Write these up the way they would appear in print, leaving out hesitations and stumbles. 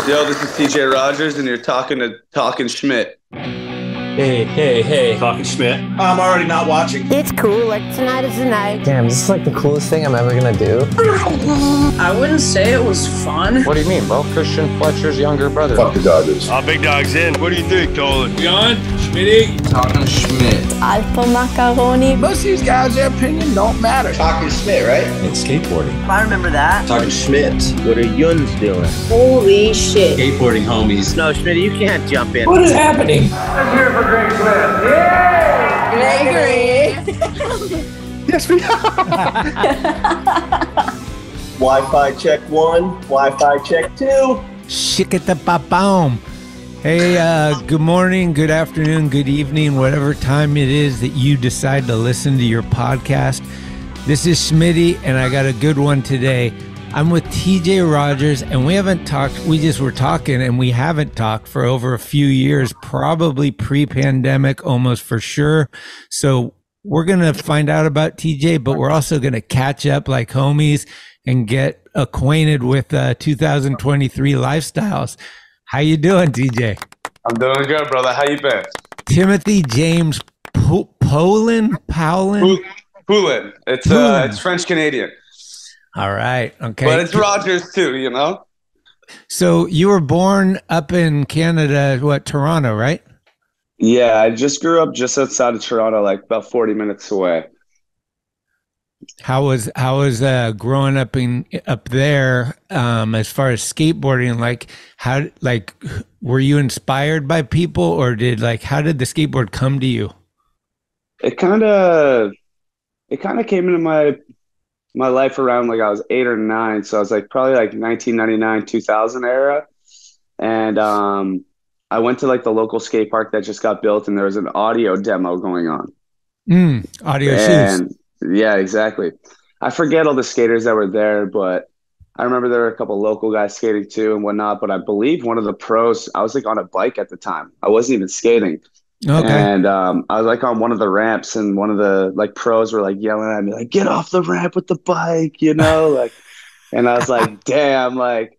Yo, this is TJ Rogers, and you're talking to Talkin Schmit. Hey. Talkin Schmit. I'm already not watching. It's cool, like tonight is the night. Damn, this is like the coolest thing I'm ever gonna do. I wouldn't say it was fun. What do you mean? Well, Christian Fletcher's younger brother. Fuck the Dodgers. Big dog's in. What do you think, Talkin? We on? Schmitty? Talkin Schmit. Alpo macaroni. Most of these guys, their opinion don't matter. Talkin Schmit, right? It's skateboarding. I remember that. Talkin Schmit. What are yuns doing? Holy shit. Skateboarding homies. No, Schmitty, you can't jump in. What is happening? Gregory. Yes, we Wi-Fi check 1, Wi-Fi check 2. Shikata-pa-boom. Hey, good morning, good afternoon, good evening, whatever time it is that you decide to listen to your podcast. This is Schmitty, and I got a good one today. I'm with TJ Rogers, and we haven't talked, we just were talking, and we haven't talked for over a few years, probably pre-pandemic, almost for sure. So we're going to find out about TJ, but we're also going to catch up like homies and get acquainted with 2023 lifestyles. How you doing, TJ? I'm doing good, brother. How you been? Timothy James Poulin? Poulin. It's French Canadian. All right. Okay. But it's Rogers too, you know? So you were born up in Canada, Toronto, right? Yeah, I just grew up just outside of Toronto, like about 40 minutes away. How was growing up there as far as skateboarding? Were you inspired by people, or how did the skateboard come to you? It kind of came into my life around like I was 8 or 9, so I was like probably like 1999 2000 era, and I went to like the local skate park that just got built, and there was an audio demo going on. Audio shoes. Yeah, exactly. I forget all the skaters that were there, but I remember there were a couple local guys skating too and whatnot. But I believe one of the pros, I was like on a bike at the time. I wasn't even skating. Okay. And I was like on one of the ramps, and one of the like pros were like yelling at me, like, "Get off the ramp with the bike," you know, like. And I was like, "Damn, like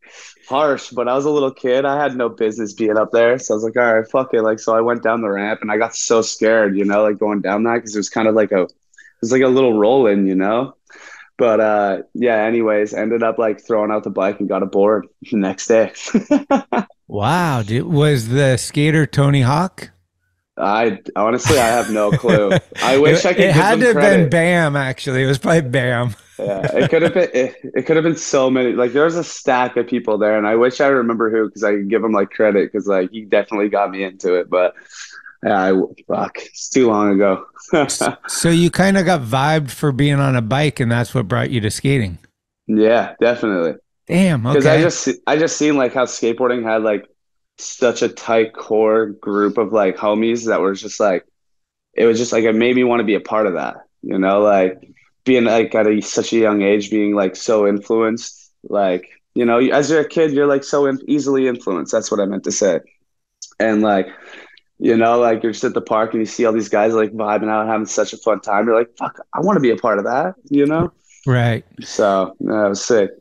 harsh." But I was a little kid. I had no business being up there, so I was like, "All right, fuck it." Like, so I went down the ramp, and I got so scared, you know, like going down that, because it was kind of like it was like a little roll in, you know. But yeah, anyways, ended up like throwing out the bike and got a board the next day. Wow, dude. Was the skater Tony Hawk? I honestly, I have no clue. I wish I could. It give had them to have credit. been Bam. Actually, it was probably Bam. Yeah, it could have been. It could have been so many. Like there was a stack of people there, and I wish I remember who, because I could give him like credit, because like he definitely got me into it. But yeah, fuck, it's too long ago. So you kind of got vibed for being on a bike, and that's what brought you to skating. Yeah, definitely. Damn. Okay. Because I just seen like how skateboarding had like such a tight core group of like homies that were just like, it was just like, it made me want to be a part of that, you know, like being like at such a young age, being like so influenced, like, you know, as you're a kid, you're like so easily influenced. That's what I meant to say. And like, you know, like you're just at the park and you see all these guys like vibing out, having such a fun time. You're like, fuck, I want to be a part of that, you know? Right. So yeah, it was sick.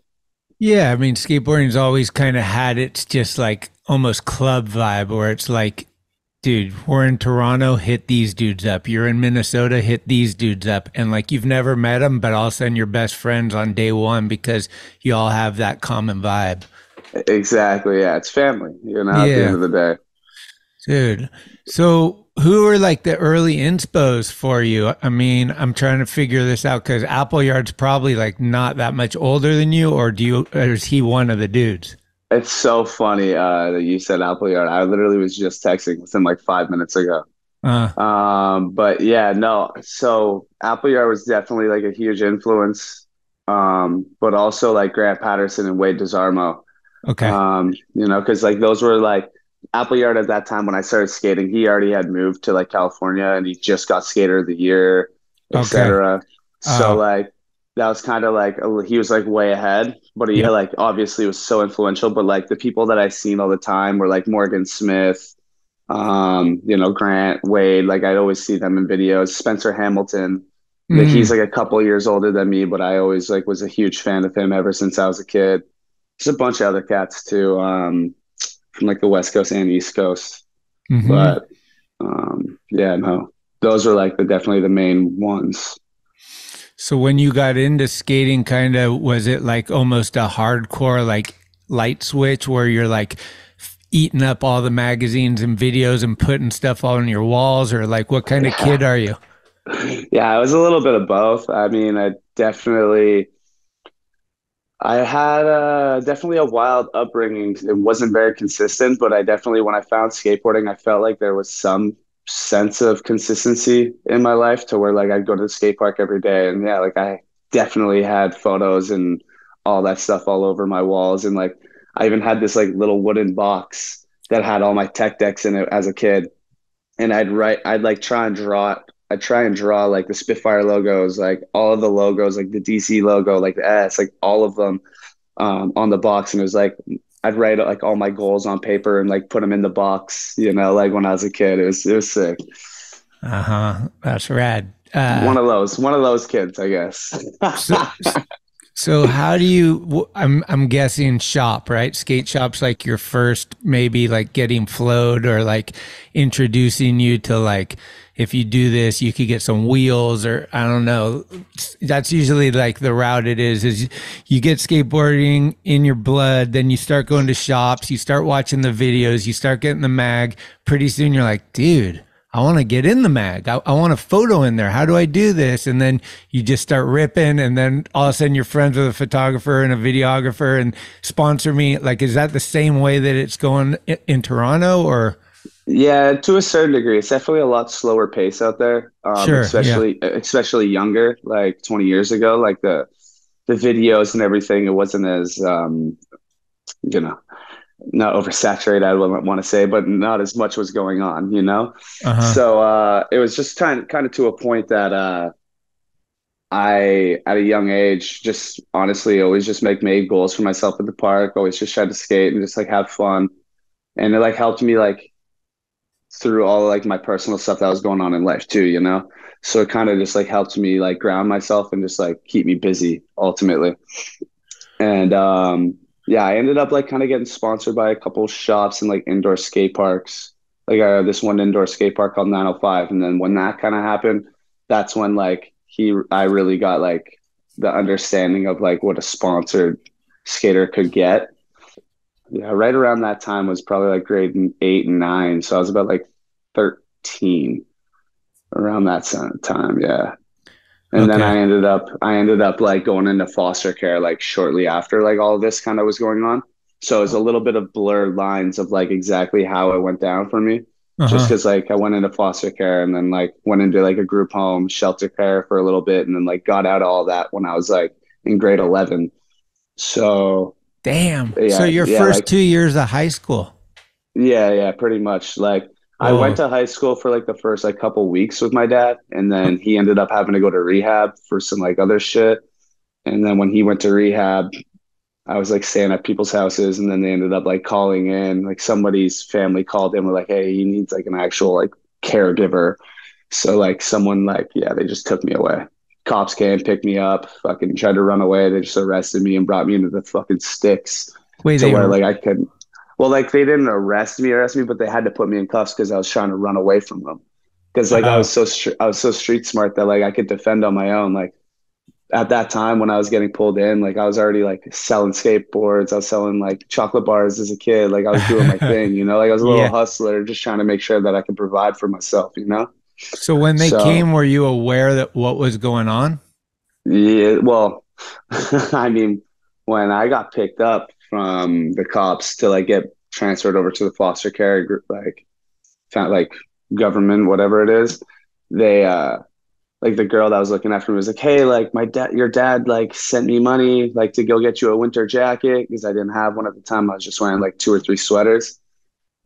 Yeah, I mean, skateboarding's always kind of had its just like almost club vibe, where it's like, dude, we're in Toronto, hit these dudes up. You're in Minnesota, hit these dudes up. And like you've never met them, but all of a sudden you're best friends on day one because you all have that common vibe. Exactly. Yeah, it's family, you know, at the end of the day. Dude, so who are like the early inspos for you? I mean, I'm trying to figure this out, because Appleyard's probably like not that much older than you, or is he one of the dudes? It's so funny that you said Appleyard. I literally was just texting with him like 5 minutes ago. But yeah, no. So Appleyard was definitely like a huge influence, but also like Grant Patterson and Wade DeZarmo. Okay. You know, because like those were like, Appleyard at that time when I started skating, he already had moved to like California, and he just got Skater of the Year, etc. So like that was kind of like he was like way ahead, but he like obviously was so influential. But like the people that I seen all the time were like Morgan Smith, you know, Grant, Wade. Like I'd always see them in videos. Spencer Hamilton, like he's like a couple years older than me, but I always like was a huge fan of him ever since I was a kid. There's a bunch of other cats too. from like the West Coast and East Coast. Mm-hmm. But yeah, no, those were like definitely the main ones. So when you got into skating, kind of, was it like almost a hardcore like light switch where you're like eating up all the magazines and videos and putting stuff on your walls, or like what kind of kid are you? Yeah, I was a little bit of both. I mean, I had definitely a wild upbringing. It wasn't very consistent, but I definitely, when I found skateboarding, I felt like there was some sense of consistency in my life to where like I'd go to the skate park every day. And yeah, like I definitely had photos and all that stuff all over my walls. And like I even had this like little wooden box that had all my tech decks in it as a kid. And I'd like try and draw like the Spitfire logos, like all of the logos, like the DC logo, like the S, like all of them on the box. And it was like I'd write like all my goals on paper and like put them in the box, you know, like when I was a kid. It was sick. That's rad. One of those kids, I guess. So how do you, I'm guessing shop, right? Skate shop's like your first, maybe like getting flowed or like introducing you to like, if you do this, you could get some wheels, or I don't know. That's usually like the route it is you get skateboarding in your blood, then you start going to shops, you start watching the videos, you start getting the mag. Pretty soon you're like, dude, I want to get in the mag. I want a photo in there. How do I do this? And then you just start ripping, and then all of a sudden you're friends with a photographer and a videographer and sponsor me. Like, is that the same way that it's going in Toronto, or? Yeah, to a certain degree. It's definitely a lot slower pace out there. Sure, especially younger, like 20 years ago, like the videos and everything, it wasn't as you know, not oversaturated, I wouldn't want to say, but not as much was going on, you know? So it was just kind of to a point that I, at a young age, just honestly always just made goals for myself at the park, always just tried to skate and just like have fun. And it like helped me like through all like my personal stuff that was going on in life too, you know? So it kind of just like helped me like ground myself and just like keep me busy ultimately. And yeah, I ended up like kind of getting sponsored by a couple shops and like indoor skate parks. Like this one indoor skate park called 905. And then when that kind of happened, that's when like I really got like the understanding of like what a sponsored skater could get. Yeah, right around that time was probably like grade 8 and 9. So I was about like 13 around that time. Yeah. And then I ended up like going into foster care like shortly after like all of this kind of was going on. So it was a little bit of blurred lines of like exactly how it went down for me. Just because like I went into foster care and then like went into like a group home, shelter care for a little bit, and then like got out of all that when I was like in grade 11. So damn. Yeah, so your first like, 2 years of high school. Yeah, pretty much. Like I went to high school for like the first like couple weeks with my dad, and then he ended up having to go to rehab for some like other shit. And then when he went to rehab, I was like staying at people's houses, and then they ended up like calling in, like somebody's family called in, were like, hey, he needs like an actual like caregiver. So like someone like, yeah, they just took me away. Cops came, picked me up, fucking tried to run away. They just arrested me and brought me into the fucking sticks. Wait, to where like I couldn't. Well, like they didn't arrest me, but they had to put me in cuffs because I was trying to run away from them. Because like I was so street smart that like I could defend on my own. Like at that time when I was getting pulled in, like I was already like selling skateboards. I was selling like chocolate bars as a kid. Like I was doing my thing, you know. Like I was a little hustler, just trying to make sure that I could provide for myself, you know. So when they came, were you aware that what was going on? Yeah, well, I mean, when I got picked up from the cops to like get transferred over to the foster care group, like kind of like government, whatever it is, they like the girl that was looking after me was like, hey, like your dad like sent me money like to go get you a winter jacket, because I didn't have one at the time. I was just wearing like 2 or 3 sweaters.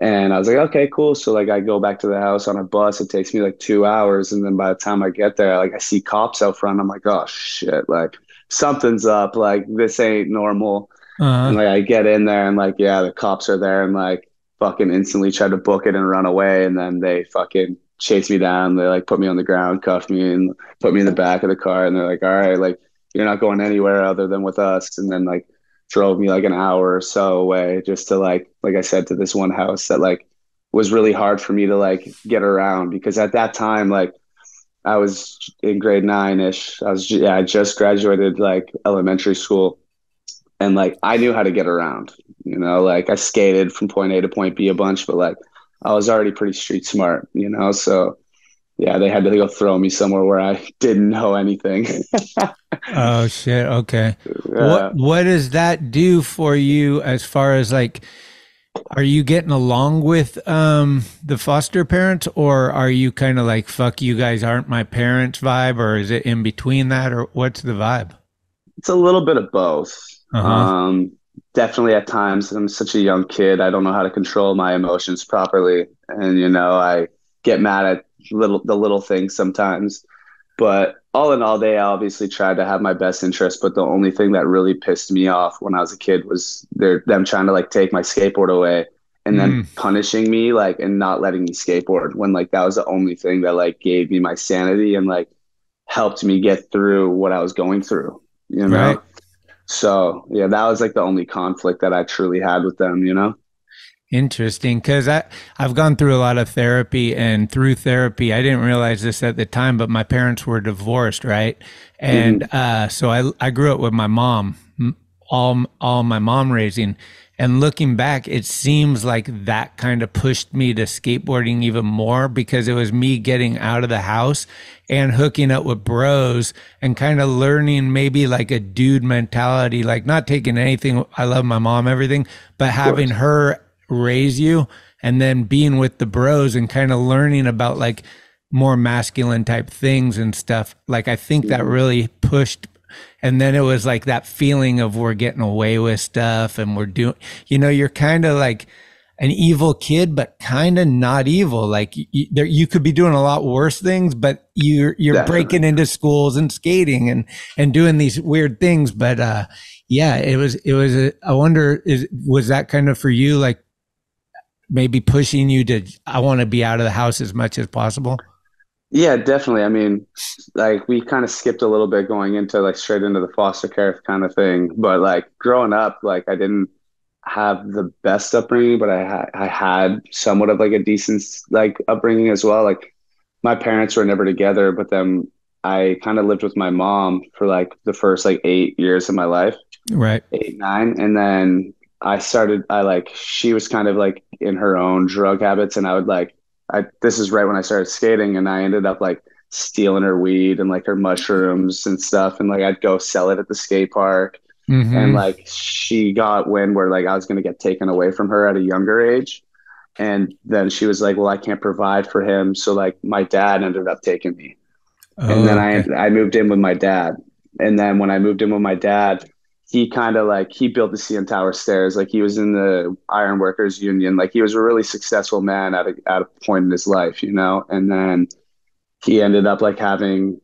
And I was like, okay, cool. So like I go back to the house on a bus. It takes me like 2 hours. And then by the time I get there, like I see cops out front. I'm like, oh shit, like something's up. Like this ain't normal. And like I get in there and like, yeah, the cops are there and like fucking instantly try to book it and run away. And then they fucking chase me down. They like put me on the ground, cuff me, and put me in the back of the car. And they're like, all right, like you're not going anywhere other than with us. And then like drove me like an hour or so away just to like I said, to this one house that like was really hard for me to like get around, because at that time, like I was in grade 9-ish. I just graduated like elementary school, and like I knew how to get around, like I skated from point A to point B a bunch, but like I was already pretty street smart, so yeah, they had to go throw me somewhere where I didn't know anything. Oh shit. Okay. Yeah. What does that do for you as far as like, are you getting along with the foster parents, or are you kind of like, fuck, you guys aren't my parents vibe, or is it in between that, or what's the vibe? It's a little bit of both. Uh-huh. Definitely at times, I'm such a young kid, I don't know how to control my emotions properly. And, I get mad at the little things sometimes. But all in all, they obviously tried to have my best interest. But the only thing that really pissed me off when I was a kid was them trying to like take my skateboard away and then punishing me, like, and not letting me skateboard, when like that was the only thing that like gave me my sanity and like helped me get through what I was going through, Right. So yeah, that was like the only conflict that I truly had with them, Interesting, because I've gone through a lot of therapy, and through therapy, I didn't realize this at the time, but my parents were divorced, right? And so I grew up with my mom, all my mom raising. And looking back, it seems like that kind of pushed me to skateboarding even more, because it was me getting out of the house and hooking up with bros and kind of learning maybe like a dude mentality, like not taking anything. I love my mom, everything, but having her raise you and then being with the bros and kind of learning about like more masculine type things and stuff. Like, I think that really pushed. And then it was like that feeling of we're getting away with stuff and we're doing, you're kind of like an evil kid, but kind of not evil. Like you could be doing a lot worse things, but you're breaking into schools and skating and doing these weird things. But yeah, it was I wonder, was that kind of for you, like maybe pushing you to, I want to be out of the house as much as possible? Yeah, definitely. I mean, like we kind of skipped a little bit going into like straight into the foster care kind of thing. But like growing up, like I didn't have the best upbringing, but I had somewhat of like a decent like upbringing as well. Like my parents were never together, but then I kind of lived with my mom for like the first like 8 years of my life. Right. 8, 9. And then she was kind of like in her own drug habits, and I would like, this is right when I started skating, and I ended up like stealing her weed and like her mushrooms and stuff. And like, I'd go sell it at the skate park. And like, she got wind where like I was going to get taken away from her at a younger age. And then she was like, well, I can't provide for him. So like my dad ended up taking me. And then I moved in with my dad. And then when I moved in with my dad, he kind of like, he built the CN Tower stairs. Like he was in the Iron Workers Union. Like he was a really successful man at a point in his life, and then he ended up like having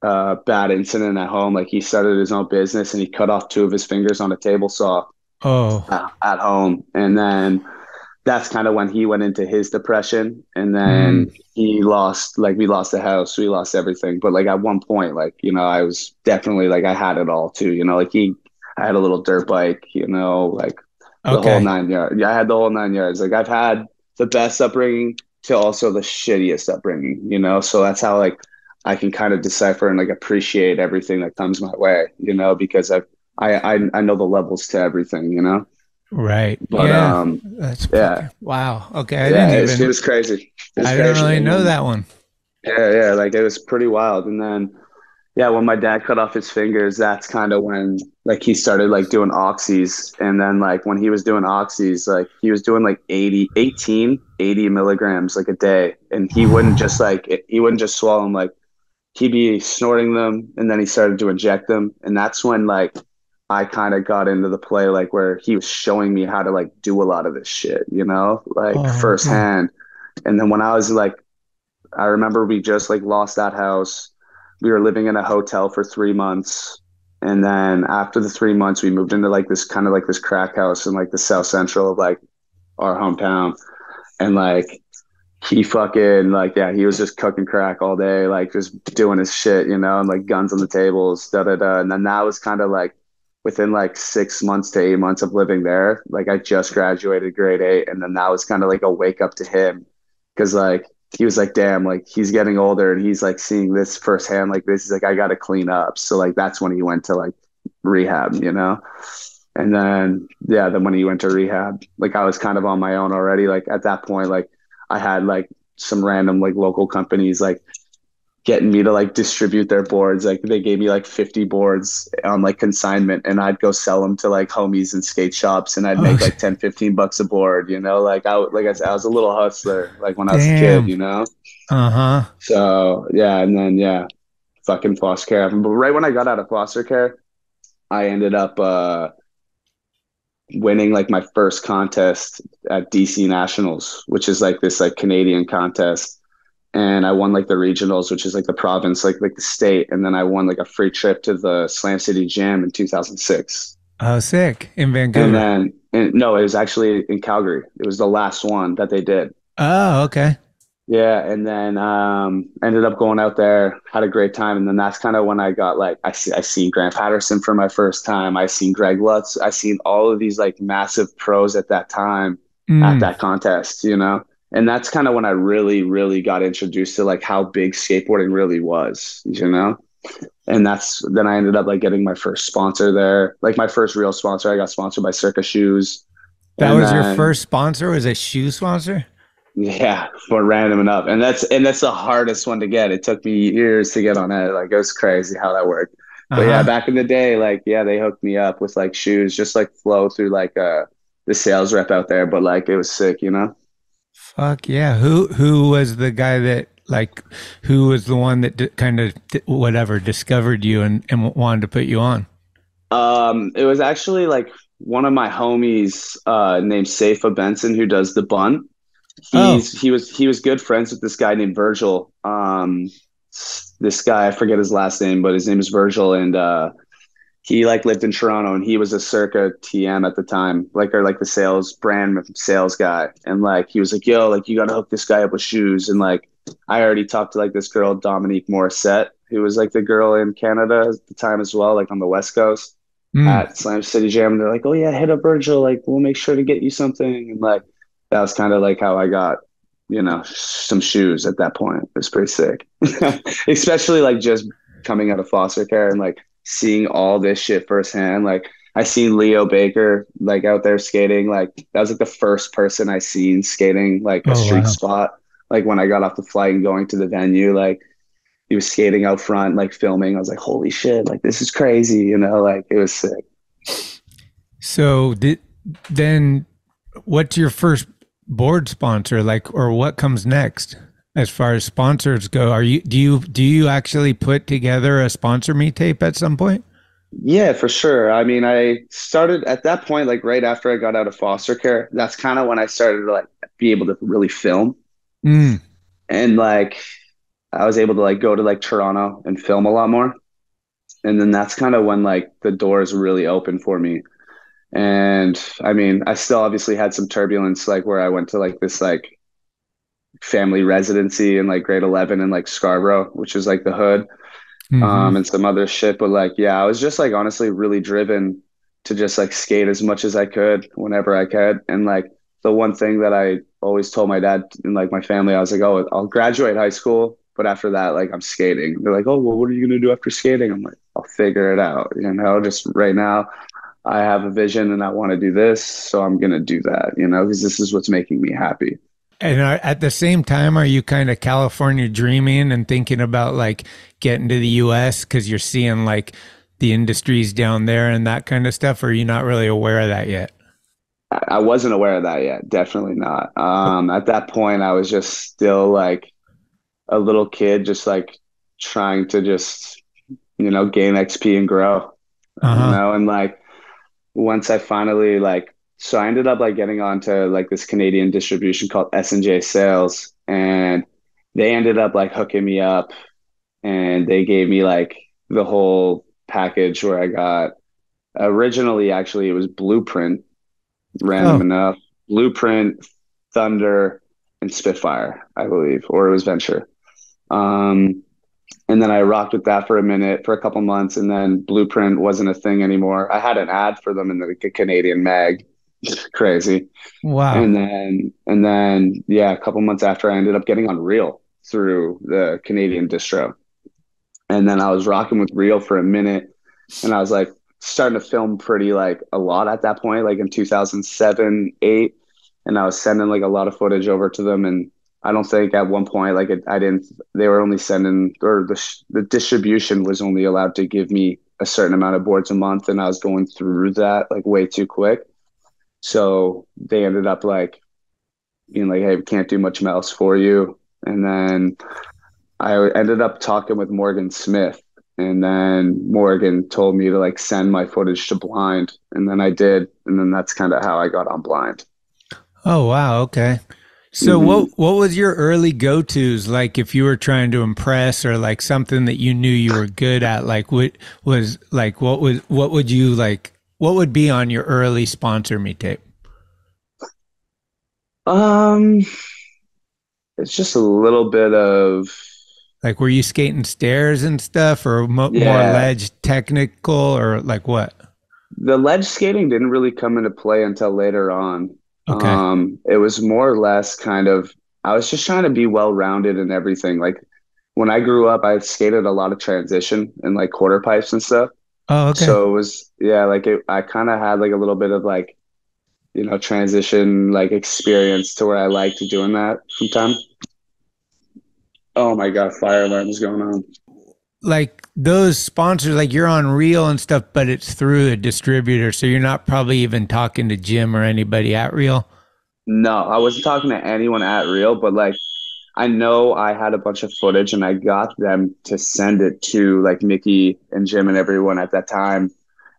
a bad incident at home. Like he started his own business and he cut off 2 of his fingers on a table saw at home. And then that's kind of when he went into his depression. And then we lost the house, we lost everything. But like at one point, like, I was definitely like, I had it all too, like I had a little dirt bike, like the whole 9 yards. Yeah, I had the whole 9 yards. Like I've had the best upbringing to also the shittiest upbringing, so that's how like I can kind of decipher and like appreciate everything that comes my way, because I know the levels to everything, Right. But that's wow. Okay. It was crazy. I didn't really know that one. Yeah, like it was pretty wild. And then when my dad cut off his fingers, that's kind of when like he started like doing oxys. And then like when he was doing oxys, like he was doing like 80 milligrams like a day. And he wouldn't just swallow them. Like he'd be snorting them, and then he started to inject them. And that's when like I kind of got into the play, like where he was showing me how to like do a lot of this shit, firsthand. And then when I was like, I remember we just like lost that house. We were living in a hotel for 3 months. And then after the 3 months, we moved into like this kind of like this crack house in like the South Central of like our hometown. And like, he fucking like, he was just cooking crack all day, like just doing his shit, and like guns on the tables, And then that was kind of like within like 6 months to 8 months of living there, like I just graduated grade 8, and then that was kind of like a wake up to him, because like he was like, damn, like he's getting older and he's like seeing this firsthand, like this is like I got to clean up. So like that's when he went to like rehab, you know. And then then when he went to rehab, like I was kind of on my own already. Like at that point, like I had like some random like local companies like getting me to like distribute their boards. Like they gave me like 50 boards on like consignment, and I'd go sell them to like homies and skate shops, and I'd make like 10-15 bucks a board, you know. Like like I said, I was a little hustler like when I was a kid, you know. So and then fucking foster care happened. But right when I got out of foster care, I ended up winning like my first contest at DC Nationals, which is like this like Canadian contest. And I won like the regionals, which is like the province, like the state. And then I won like a free trip to the Slam City Jam in 2006. Oh, sick. In Vancouver. No, it was actually in Calgary. It was the last one that they did. Oh, okay. Yeah. And then ended up going out there, had a great time. And then that's kind of when I got like, I seen Grant Patterson for my first time. I seen Greg Lutz. I seen all of these like massive pros at that time at that contest, you know? And that's kind of when I really, really got introduced to like how big skateboarding really was, you know? And then I ended up like getting my first sponsor there. Like my first real sponsor, I got sponsored by Circa Shoes. That was your first sponsor? Was a shoe sponsor? Yeah, for random enough. And that's the hardest one to get. It took me years to get on it. Like it was crazy how that worked. But yeah, back in the day, like, they hooked me up with like shoes, just like flow through like the sales rep out there. But like, it was sick, you know? Fuck yeah. Who was the guy that like, who was the one that kind of whatever discovered you and wanted to put you on? It was actually like one of my homies named Seifa Benson, who does the bun. He was good friends with this guy named Virgil. This guy, I forget his last name, but his name is Virgil, and he like lived in Toronto, and he was a Circa TM at the time, like, or like the sales brand sales guy. And like he was like, yo, like you gotta hook this guy up with shoes. And like I already talked to like this girl, Dominique Morissette, who was like the girl in Canada at the time as well, like on the West Coast at Slam City Jam. And they're like, oh yeah, hit up Virgil, like we'll make sure to get you something. And like that was kind of like how I got, you know, some shoes at that point. It was pretty sick. Especially like just coming out of foster care and like seeing all this shit firsthand. Like I seen Leo Baker like out there skating. Like that was like the first person I seen skating like a street spot. Like when I got off the flight and going to the venue, like he was skating out front, like filming. I was like, holy shit, like this is crazy, you know, like it was sick. So then what's your first board sponsor, like, or what comes next as far as sponsors go? Do you actually put together a sponsor me tape at some point? Yeah, for sure. I mean, I started at that point, like right after I got out of foster care. That's kind of when I started to like be able to really film. And like I was able to like go to like Toronto and film a lot more. And then that's kind of when like the doors really opened for me. And I mean, I still obviously had some turbulence, like where I went to like this like family residency in like grade 11 in like Scarborough, which is like the hood, and some other shit. But like, yeah, I was just like honestly really driven to just like skate as much as I could whenever I could. And like the one thing that I always told my dad and like my family, I was like, oh, I'll graduate high school, but after that, like I'm skating. They're like, oh, well, what are you going to do after skating? I'm like, I'll figure it out. You know, just right now I have a vision and I want to do this. So I'm going to do that, you know, because this is what's making me happy. And at the same time, are you kind of California dreaming and thinking about like getting to the US because you're seeing like the industries down there and that kind of stuff? Or are you not really aware of that yet? I wasn't aware of that yet. Definitely not. At that point, I was just still like a little kid, just like trying to just, you know, gain XP and grow, you know, and like once I finally like, so I ended up like getting onto like this Canadian distribution called S&J Sales, and they ended up like hooking me up, and they gave me like the whole package where I got originally, actually it was Blueprint, random enough, Blueprint, Thunder, and Spitfire, I believe, or it was Venture. And then I rocked with that for a minute, for a couple months, and then Blueprint wasn't a thing anymore. I had an ad for them in the Canadian mag. Crazy. Wow. And then yeah, a couple months after, I ended up getting on Reel through the Canadian distro. And then I was rocking with Reel for a minute, and I was like starting to film pretty like a lot at that point, like in 2007, 8. And I was sending like a lot of footage over to them. And I don't think at one point, like I didn't, they were only sending, or the distribution was only allowed to give me a certain amount of boards a month. And I was going through that like way too quick. So they ended up like being like, hey, we can't do much else for you. And then I ended up talking with Morgan Smith. And then Morgan told me to like send my footage to Blind. And then I did. And then that's kind of how I got on Blind. Oh, wow. Okay. So what was your early go-tos, like if you were trying to impress, or like something that you knew you were good at? Like what would you like, what would be on your early sponsor me tape? It's just a little bit of like, were you skating stairs and stuff, or more ledge technical, or like what? The ledge skating didn't really come into play until later on. Okay. It was more or less kind of, I was just trying to be well-rounded in everything. Like when I grew up, I skated a lot of transition and like quarter pipes and stuff. Oh, okay. So it was, yeah, like I kind of had like a little bit of like, transition like experience to where I liked doing that from time. Oh my God, fire alarm is going on. Like those sponsors, like you're on Reel and stuff, but it's through a distributor. So you're not probably even talking to Jim or anybody at Reel. No, I wasn't talking to anyone at Reel, but like I know I had a bunch of footage and I got them to send it to like Mickey and Jim and everyone at that time.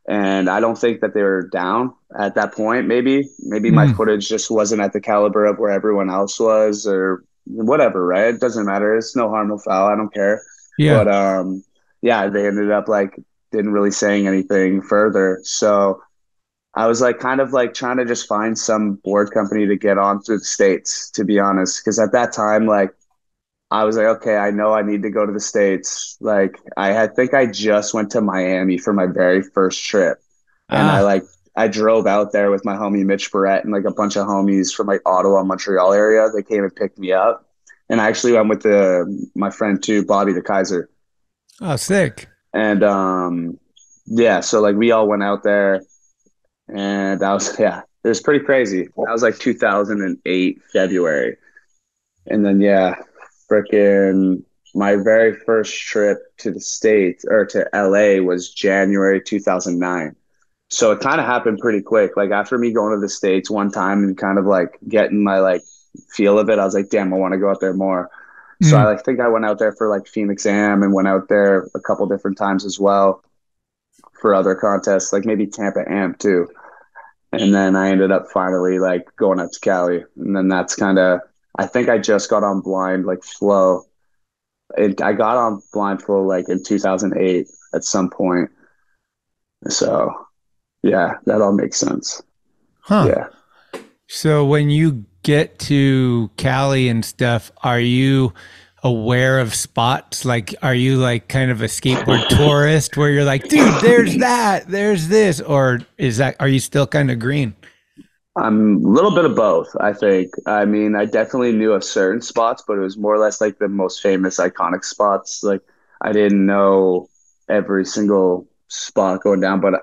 And I don't think that they were down at that point. Maybe my footage just wasn't at the caliber of where everyone else was, or whatever, right? It doesn't matter. It's no harm, no foul. I don't care. Yeah. But yeah, they ended up like didn't really saying anything further. So I was like kind of like trying to just find some board company to get on through the States, to be honest. Because at that time, like I was like, okay, I know I need to go to the States. Like think I just went to Miami for my very first trip. And I drove out there with my homie Mitch Barrett and like a bunch of homies from like Ottawa, Montreal area. They came and picked me up. And I actually went with my friend too, Bobby the Kaiser. Oh, sick. And yeah, so like we all went out there, and it was pretty crazy. That was like 2008 February. And then yeah, freaking my very first trip to the States, or to LA, was January 2009. So it kind of happened pretty quick. Like after me going to the States one time and kind of like getting my like feel of it, I was like, damn, I want to go out there more. So I think I went out there for like Phoenix Am, and went out there a couple different times as well for other contests, like maybe Tampa Am too. And then I ended up finally like going out to Cali. And then that's kind of, I think I just got on Blind like Flow. I got on Blind Flow like in 2008 at some point. So yeah, that all makes sense. Huh. Yeah. So when you get to Cali and stuff, are you aware of spots? Like, are you like kind of a skateboard tourist where you're like, dude, there's that, there's this, or are you still kind of green? I'm a little bit of both, I think. I mean, I definitely knew of certain spots, but it was more or less like the most famous, iconic spots. Like, I didn't know every single spot going down, but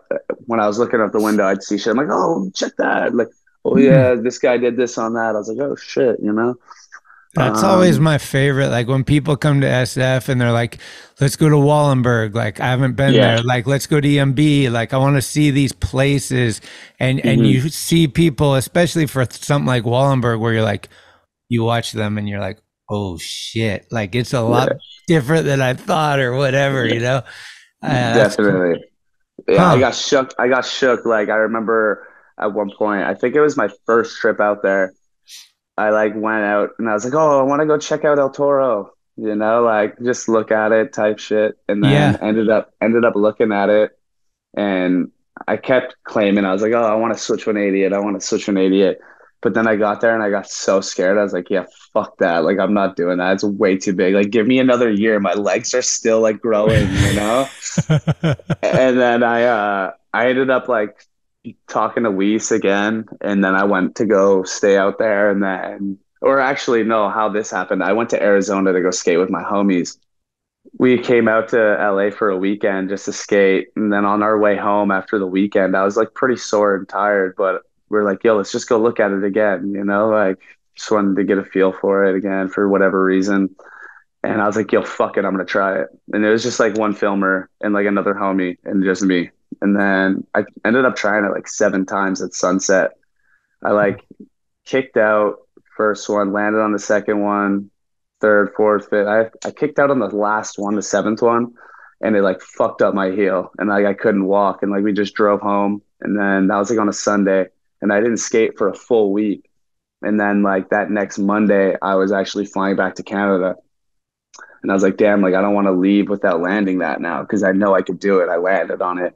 when I was looking out the window, I'd see shit. I'm like, oh, check that. Like, oh, yeah, this guy did this on that. I was like, oh, shit, That's always my favorite. Like when people come to SF and they're like, let's go to Wallenberg. Like I haven't been there. Like, let's go to EMB. Like I want to see these places. And you see people, especially for something like Wallenberg, where you're like, you watch them and you're like, oh shit. Like it's a lot different than I thought, or whatever, Definitely. Cool. Yeah, I got shook. Like I remember at one point, I think it was my first trip out there. I like went out and I was like, oh, I want to go check out El Toro, like just look at it type shit. And then ended up looking at it, and I kept claiming, I was like, oh, I want to switch 180 it. I want to switch 180 it. But then I got there and I got so scared. I was like, yeah, fuck that. Like, I'm not doing that. It's way too big. Like, give me another year. My legs are still like growing, you know? And then I ended up like talking to Weiss again. And then I went to go stay out there. And then, or actually, no, how this happened. I went to Arizona to go skate with my homies. We came out to LA for a weekend just to skate. And then on our way home after the weekend, I was like pretty sore and tired, but we're like, yo, let's just go look at it again, you know, like just wanted to get a feel for it again for whatever reason. And I was like, yo, fuck it, I'm gonna try it. And it was just like one filmer and like another homie and just me. And then I ended up trying it like 7 times at sunset. I like kicked out first one, landed on the second one, third, fourth, fifth. I kicked out on the last one, the 7th one, and it like fucked up my heel. And like I couldn't walk. And like we just drove home. And then that was like on a Sunday. And I didn't skate for a full week. And then like that next Monday, I was actually flying back to Canada. And I was like, damn, like I don't want to leave without landing that now because I know I could do it. I landed on it.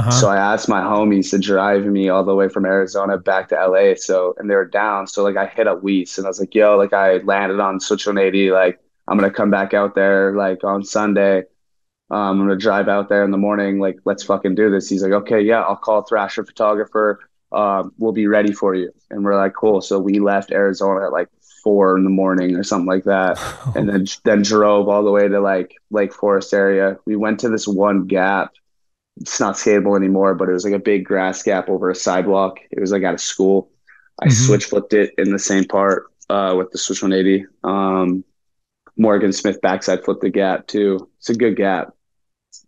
So I asked my homies to drive me all the way from Arizona back to LA. So, and they were down. So like I hit up Weiss and I was like, yo, like I landed on Switch 180. Like I'm going to come back out there like on Sunday. I'm going to drive out there in the morning. Like, let's fucking do this. He's like, okay, yeah, I'll call Thrasher Photographer. We'll be ready for you. And we're like, cool. So we left Arizona at like 4 in the morning or something like that. And then drove all the way to like Lake Forest area. We went to this one gap. It's not skatable anymore, but it was like a big grass gap over a sidewalk. It was like at a school. I switch flipped it in the same part with the Switch 180. Morgan Smith backside flipped the gap too. It's a good gap.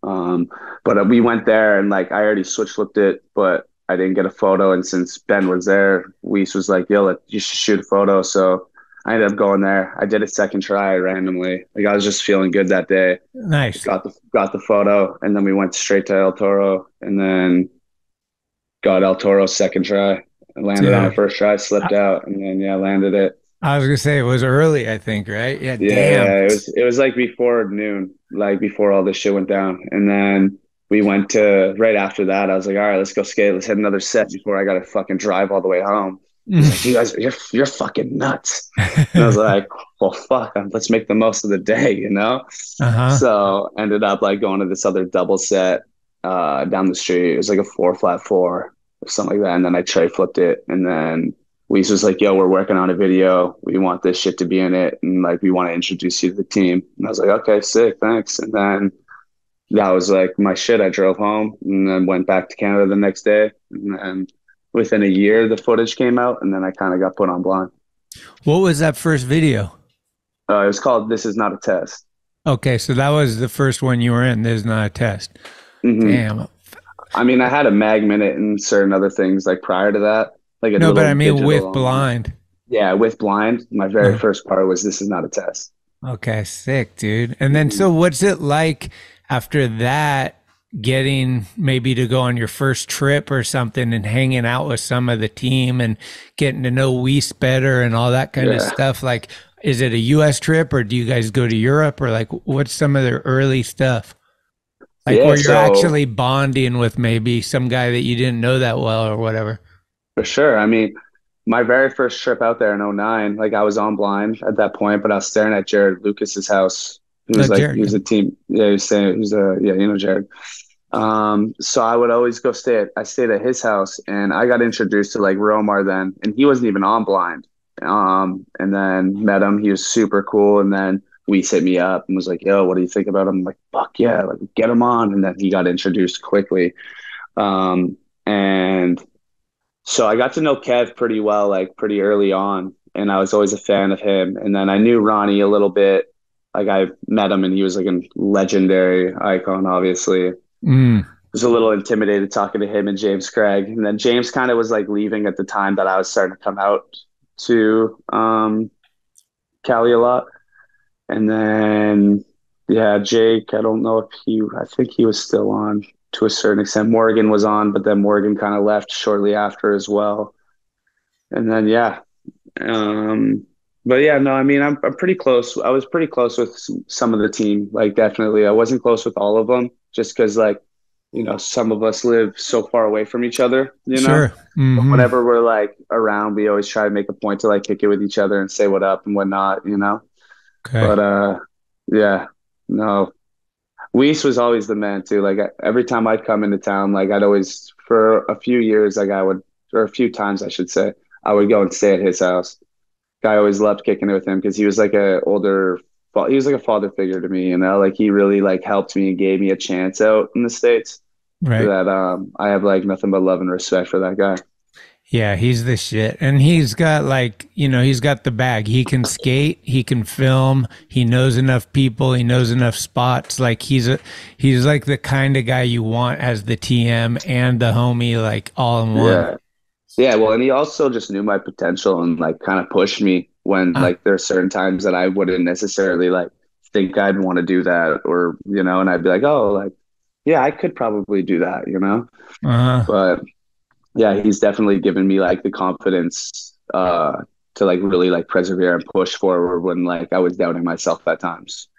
But we went there and like I already switch flipped it, but I didn't get a photo. And since Ben was there, Weiss was like, yo, you should shoot a photo. So I ended up going there. I did a second try randomly. Like I was just feeling good that day. Nice. Got the photo, and then we went straight to El Toro, and then got El Toro's second try. I landed on the first try, slipped out, and then landed it. I was gonna say it was early, I think, right? Yeah, damn. Yeah, it was like before noon, like before all this shit went down, and then we went to right after that. I was like, all right, let's go skate. Let's hit another set before I got to fucking drive all the way home. He's like, you guys, you're fucking nuts. And I was like, well, fuck, let's make the most of the day, you know? So ended up like going to this other double set down the street. It was like a 4 flat 4 or something like that. And then I tray flipped it. And then Weiss was like, yo, we're working on a video. We want this shit to be in it. And like, we want to introduce you to the team. And I was like, okay, sick, thanks. And then that was like my shit. I drove home and then went back to Canada the next day. And then within a year, the footage came out, and then I kind of got put on blind. What was that first video? It was called This Is Not a Test. Okay, so that was the first one you were in. This is not a test. Damn. I mean, I had a mag minute and certain other things like prior to that. Like no, but I mean with blind. Yeah, with blind. My very first part was This Is Not a Test. Okay, sick, dude. And then, so what's it like after that? Getting maybe to go on your first trip or something and hanging out with some of the team and getting to know Weiss better and all that kind of stuff. Like, is it a US trip or do you guys go to Europe or like what's some of their early stuff? Like where you're actually bonding with maybe some guy that you didn't know that well or whatever. For sure. I mean, my very first trip out there in 2009, like I was on blind at that point, but I was staring at Jared Lucas's house. He was Jared, he was a team. Yeah, you know, Jared. So I would always go I stayed at his house and I got introduced to like Romar then, and he wasn't even on blind. And then met him. He was super cool. And then Weiss hit me up and was like, yo, what do you think about him? I'm like, fuck yeah, like get him on. And then he got introduced quickly. And so I got to know Kev pretty well, like pretty early on. And I was always a fan of him. And then I knew Ronnie a little bit. Like I met him and he was like a legendary icon, obviously. Was a little intimidated talking to him and James Craig. And then James kind of was like leaving at the time that I was starting to come out to Cali a lot. And then, Jake, I don't know if I think he was still on to a certain extent. Morgan was on, but then Morgan kind of left shortly after as well. And then, but yeah, no, I mean, I'm pretty close. I was pretty close with some of the team, like definitely. I wasn't close with all of them just because like some of us live so far away from each other, Sure. But whenever we're like around, we always try to make a point to like kick it with each other and say what up and whatnot. Okay. But yeah, no, Weiss was always the man too. Like every time I'd come into town, like I'd always, for a few years, like or a few times I should say, I would go and stay at his house. I always loved kicking it with him because he was like he was like a father figure to me, like he really like helped me and gave me a chance out in the States. Right. That I have like nothing but love and respect for that guy. Yeah, he's the shit. And he's got like, he's got the bag. He can skate, he can film, he knows enough people, he knows enough spots. Like he's like the kind of guy you want as the TM and the homie, like all in one. Yeah. Yeah, well, and he also just knew my potential and like kind of pushed me when like there are certain times that I wouldn't necessarily like think I'd want to do that, or and I'd be like, oh, like yeah, I could probably do that, But yeah, he's definitely given me like the confidence to like really like persevere and push forward when like I was doubting myself at times.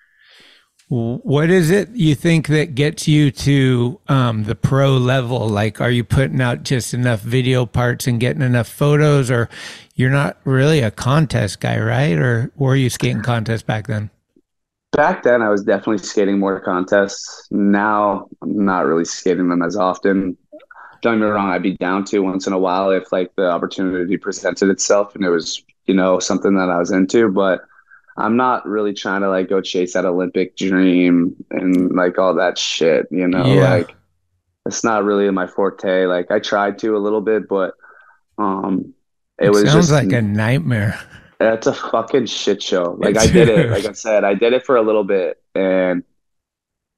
What is it you think that gets you to the pro level? Like, are you putting out just enough video parts and getting enough photos, or you're not really a contest guy, right? Or were you skating contests back then? Back then, I was definitely skating more contests. Now, I'm not really skating them as often. Don't get me wrong, I'd be down to once in a while if like the opportunity presented itself and it was, something that I was into, but I'm not really trying to like go chase that Olympic dream and like all that shit, like it's not really my forte. Like I tried to a little bit, but it was sounds just like a nightmare. It's a fucking shit show. Like I did it, like I said, I did it for a little bit and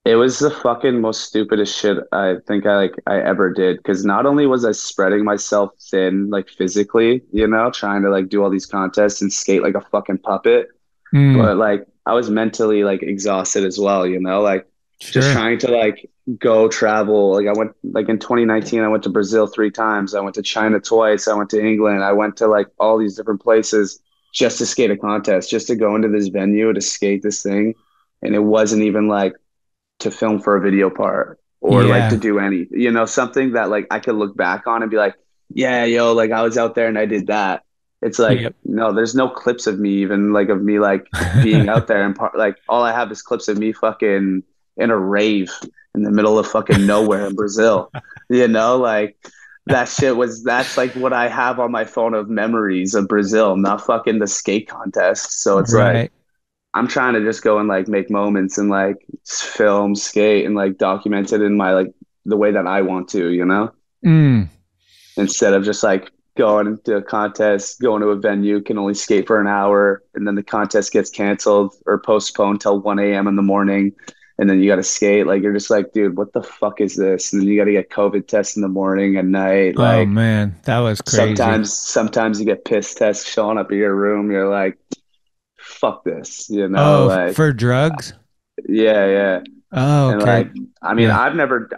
it was the fucking most stupidest shit I think I ever did. Cause not only was I spreading myself thin, like physically, trying to like do all these contests and skate like a fucking puppet. But like I was mentally like exhausted as well, like just trying to like go travel. Like I went like in 2019, I went to Brazil 3 times. I went to China twice. I went to England. I went to like all these different places just to skate a contest, just to go into this venue to skate this thing. And it wasn't even like to film for a video part or like to do any, something that like I could look back on and be like, yeah, yo, like I was out there and I did that. It's like, no, there's no clips of me even like of me like being out there and like all I have is clips of me fucking in a rave in the middle of fucking nowhere in Brazil, like that's like what I have on my phone of memories of Brazil, not fucking the skate contest. So it's like, I'm trying to just go and like make moments and like film, skate and like document it in my like the way that I want to, instead of just like going to a contest, going to a venue, can only skate for an hour, and then the contest gets canceled or postponed till 1 a.m. in the morning, and then you got to skate. Like you're just like, dude, what the fuck is this? And then you got to get COVID tests in the morning and night. Like, oh man, that was crazy. Sometimes you get piss tests showing up at your room. You're like, fuck this, like for drugs. Yeah. Oh, okay. And like, I mean, I've never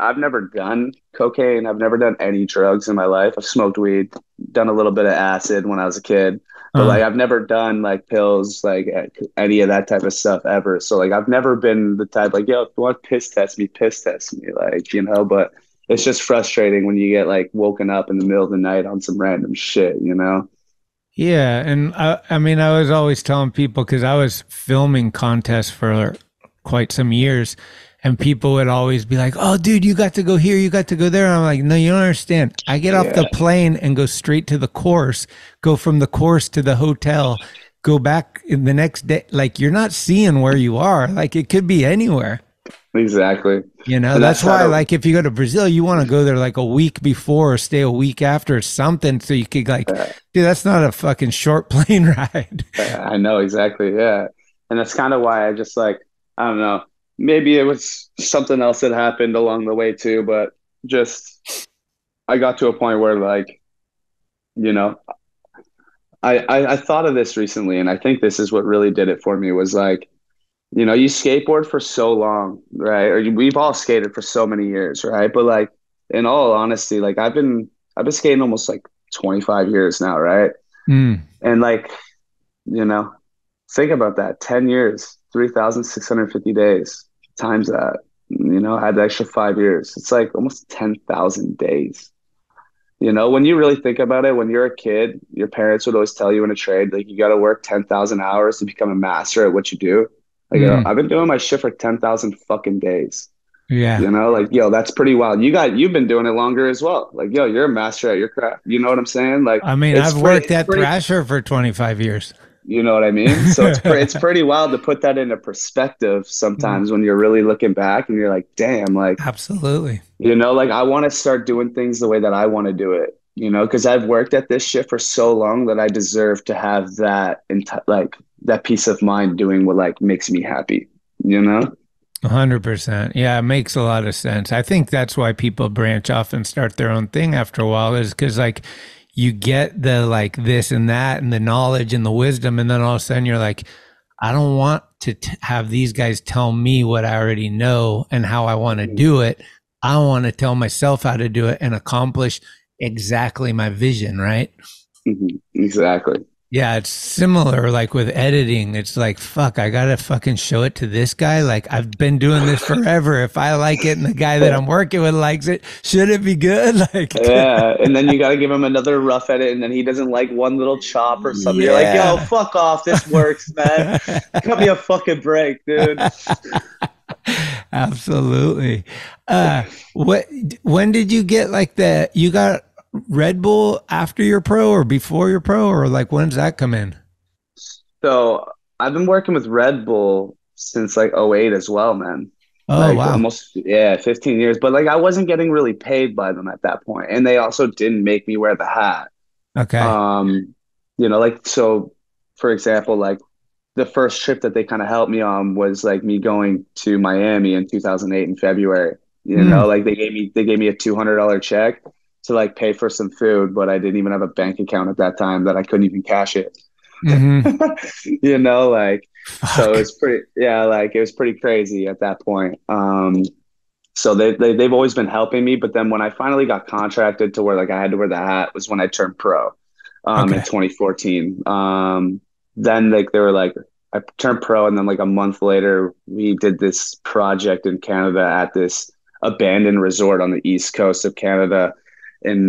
done cocaine. I've never done any drugs in my life. I've smoked weed, done a little bit of acid when I was a kid, but like I've never done like pills, like any of that type of stuff ever. So like I've never been the type like, yo, if you want to piss test me, like, but it's just frustrating when you get like woken up in the middle of the night on some random shit, Yeah, and I mean, I was always telling people, because I was filming contests for quite some years, and people would always be like, oh, dude, you got to go here, you got to go there. And I'm like, no, you don't understand. I get off the plane and go straight to the course, go from the course to the hotel, go back in the next day. Like, you're not seeing where you are. Like, it could be anywhere. Exactly. That's why, like, if you go to Brazil, you want to go there like a week before or stay a week after or something, so you could like, dude, that's not a fucking short plane ride. I know, exactly. Yeah. And that's kind of why I just like, I don't know, maybe it was something else that happened along the way too, but just, I got to a point where like, I thought of this recently, and I think this is what really did it for me, was like, you skateboard for so long, right? Or we've all skated for so many years, right? But like, in all honesty, like I've been skating almost like 25 years now, right? And like, think about that, 10 years, 3,650 days times that, I had the extra 5 years. It's like almost 10,000 days. When you really think about it, when you're a kid, your parents would always tell you in a trade, like you got to work 10,000 hours to become a master at what you do. Like, I've been doing my shit for 10,000 fucking days. Yeah. Like, that's pretty wild. You've been doing it longer as well. Like, you're a master at your craft. You know what I'm saying? Like, I mean, I've worked at Thrasher for 25 years. You know what I mean? So it's pretty wild to put that into perspective sometimes when you're really looking back and you're like, damn, like, absolutely. Like I want to start doing things the way that I want to do it, because I've worked at this shit for so long that I deserve to have that, like that peace of mind doing what like makes me happy, 100%. Yeah, it makes a lot of sense. I think that's why people branch off and start their own thing after a while, is because like you get the like this and that and the knowledge and the wisdom, and then all of a sudden you're like, I don't want to have these guys tell me what I already know and how I want to do it. I want to tell myself how to do it and accomplish exactly my vision, right? Exactly. Yeah, it's similar like with editing. It's like, fuck, I got to fucking show it to this guy. Like, I've been doing this forever. If I like it and the guy that I'm working with likes it, should it be good? Like, yeah. And then you got to give him another rough edit, and then he doesn't like one little chop or something. You're like, yo, fuck off. This works, man. Cut me a fucking break, dude. Absolutely. When did you get like you got Red Bull after you're pro or before you're pro, or like when does that come in? So I've been working with Red Bull since like '08 as well, man. Oh, like wow. Almost 15 years. But like I wasn't getting really paid by them at that point. And they also didn't make me wear the hat. Okay. Like, so for example, like the first trip that they kind of helped me on was like me going to Miami in 2008 in February. Like they gave me a $200 check to like pay for some food, but I didn't even have a bank account at that time that I couldn't even cash it. Like, Fuck. So it's it was pretty crazy at that point. So they've always been helping me, but then when I finally got contracted to where like I had to wear the hat was when I turned pro in 2014. Then like they were like, I turned pro, and then like a month later we did this project in Canada at this abandoned resort on the east coast of Canada in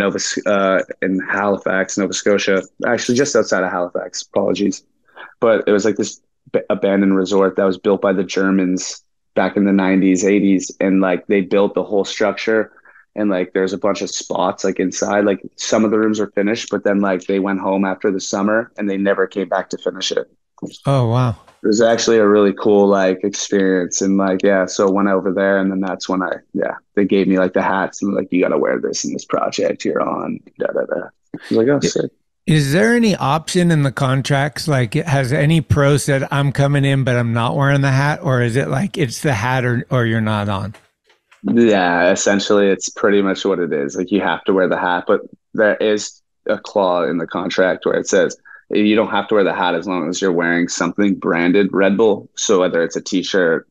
Halifax, Nova Scotia, actually just outside of Halifax, apologies. But it was like this abandoned resort that was built by the Germans back in the 90s, 80s. And like they built the whole structure, and like there's a bunch of spots like inside, like some of the rooms were finished, but then like they went home after the summer and they never came back to finish it. Oh, wow. It was actually a really cool like experience. And like, so I went over there, and then that's when they gave me like the hats and like, you got to wear this in this project you're on. I was like, oh, sick. Is there any option in the contracts? Like, has any pro said, I'm coming in, but I'm not wearing the hat? Or is it like, it's the hat or you're not on? Yeah, essentially it's pretty much what it is. Like you have to wear the hat, but there is a clause in the contract where it says you don't have to wear the hat as long as you're wearing something branded Red Bull. So whether it's a t-shirt,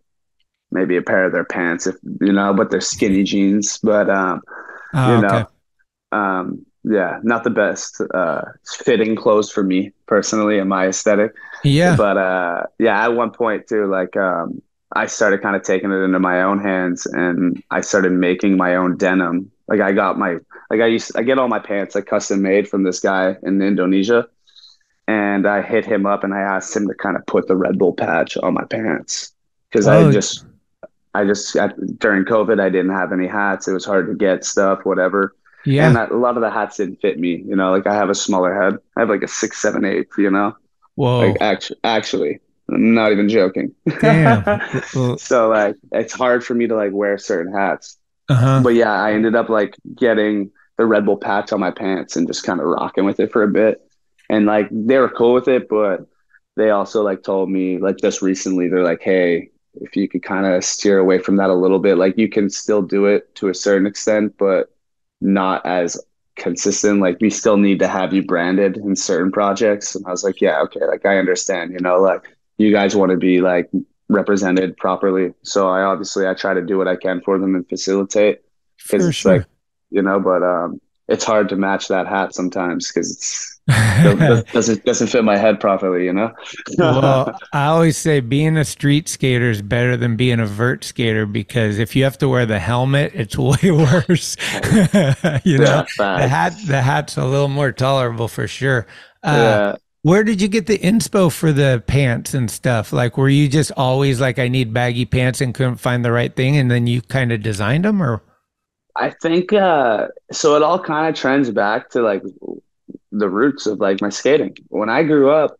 maybe a pair of their pants, but they're skinny jeans, but okay. Not the best fitting clothes for me personally in my aesthetic. Yeah. But at one point too, like I started kind of taking it into my own hands, and I started making my own denim. Like I get all my pants like custom made from this guy in Indonesia. And I hit him up and I asked him to kind of put the Red Bull patch on my pants. Cause during COVID, I didn't have any hats. It was hard to get stuff, whatever. Yeah. And a lot of the hats didn't fit me, like I have a smaller head. I have like a 6, 7, 8, Whoa. Like actually, I'm not even joking. Damn. So like, it's hard for me to like wear certain hats. But yeah, I ended up like getting the Red Bull patch on my pants and just kind of rocking with it for a bit. And like, they were cool with it, but they also like told me like just recently, they're like, hey, if you could kind of steer away from that a little bit, like you can still do it to a certain extent, but not as consistent. Like we still need to have you branded in certain projects. And I was like, yeah, okay. Like I understand, like you guys want to be like represented properly. So I try to do what I can for them and facilitate, because it's like, but it's hard to match that hat sometimes because doesn't fit my head properly, you know? Well, I always say being a street skater is better than being a vert skater, because if you have to wear the helmet, it's way worse. You know, the hat's a little more tolerable for sure. Where did you get the inspo for the pants and stuff? Like, were you just always like, I need baggy pants and couldn't find the right thing, and then you kind of designed them, or? I think so it all kind of trends back to like the roots of like my skating. When I grew up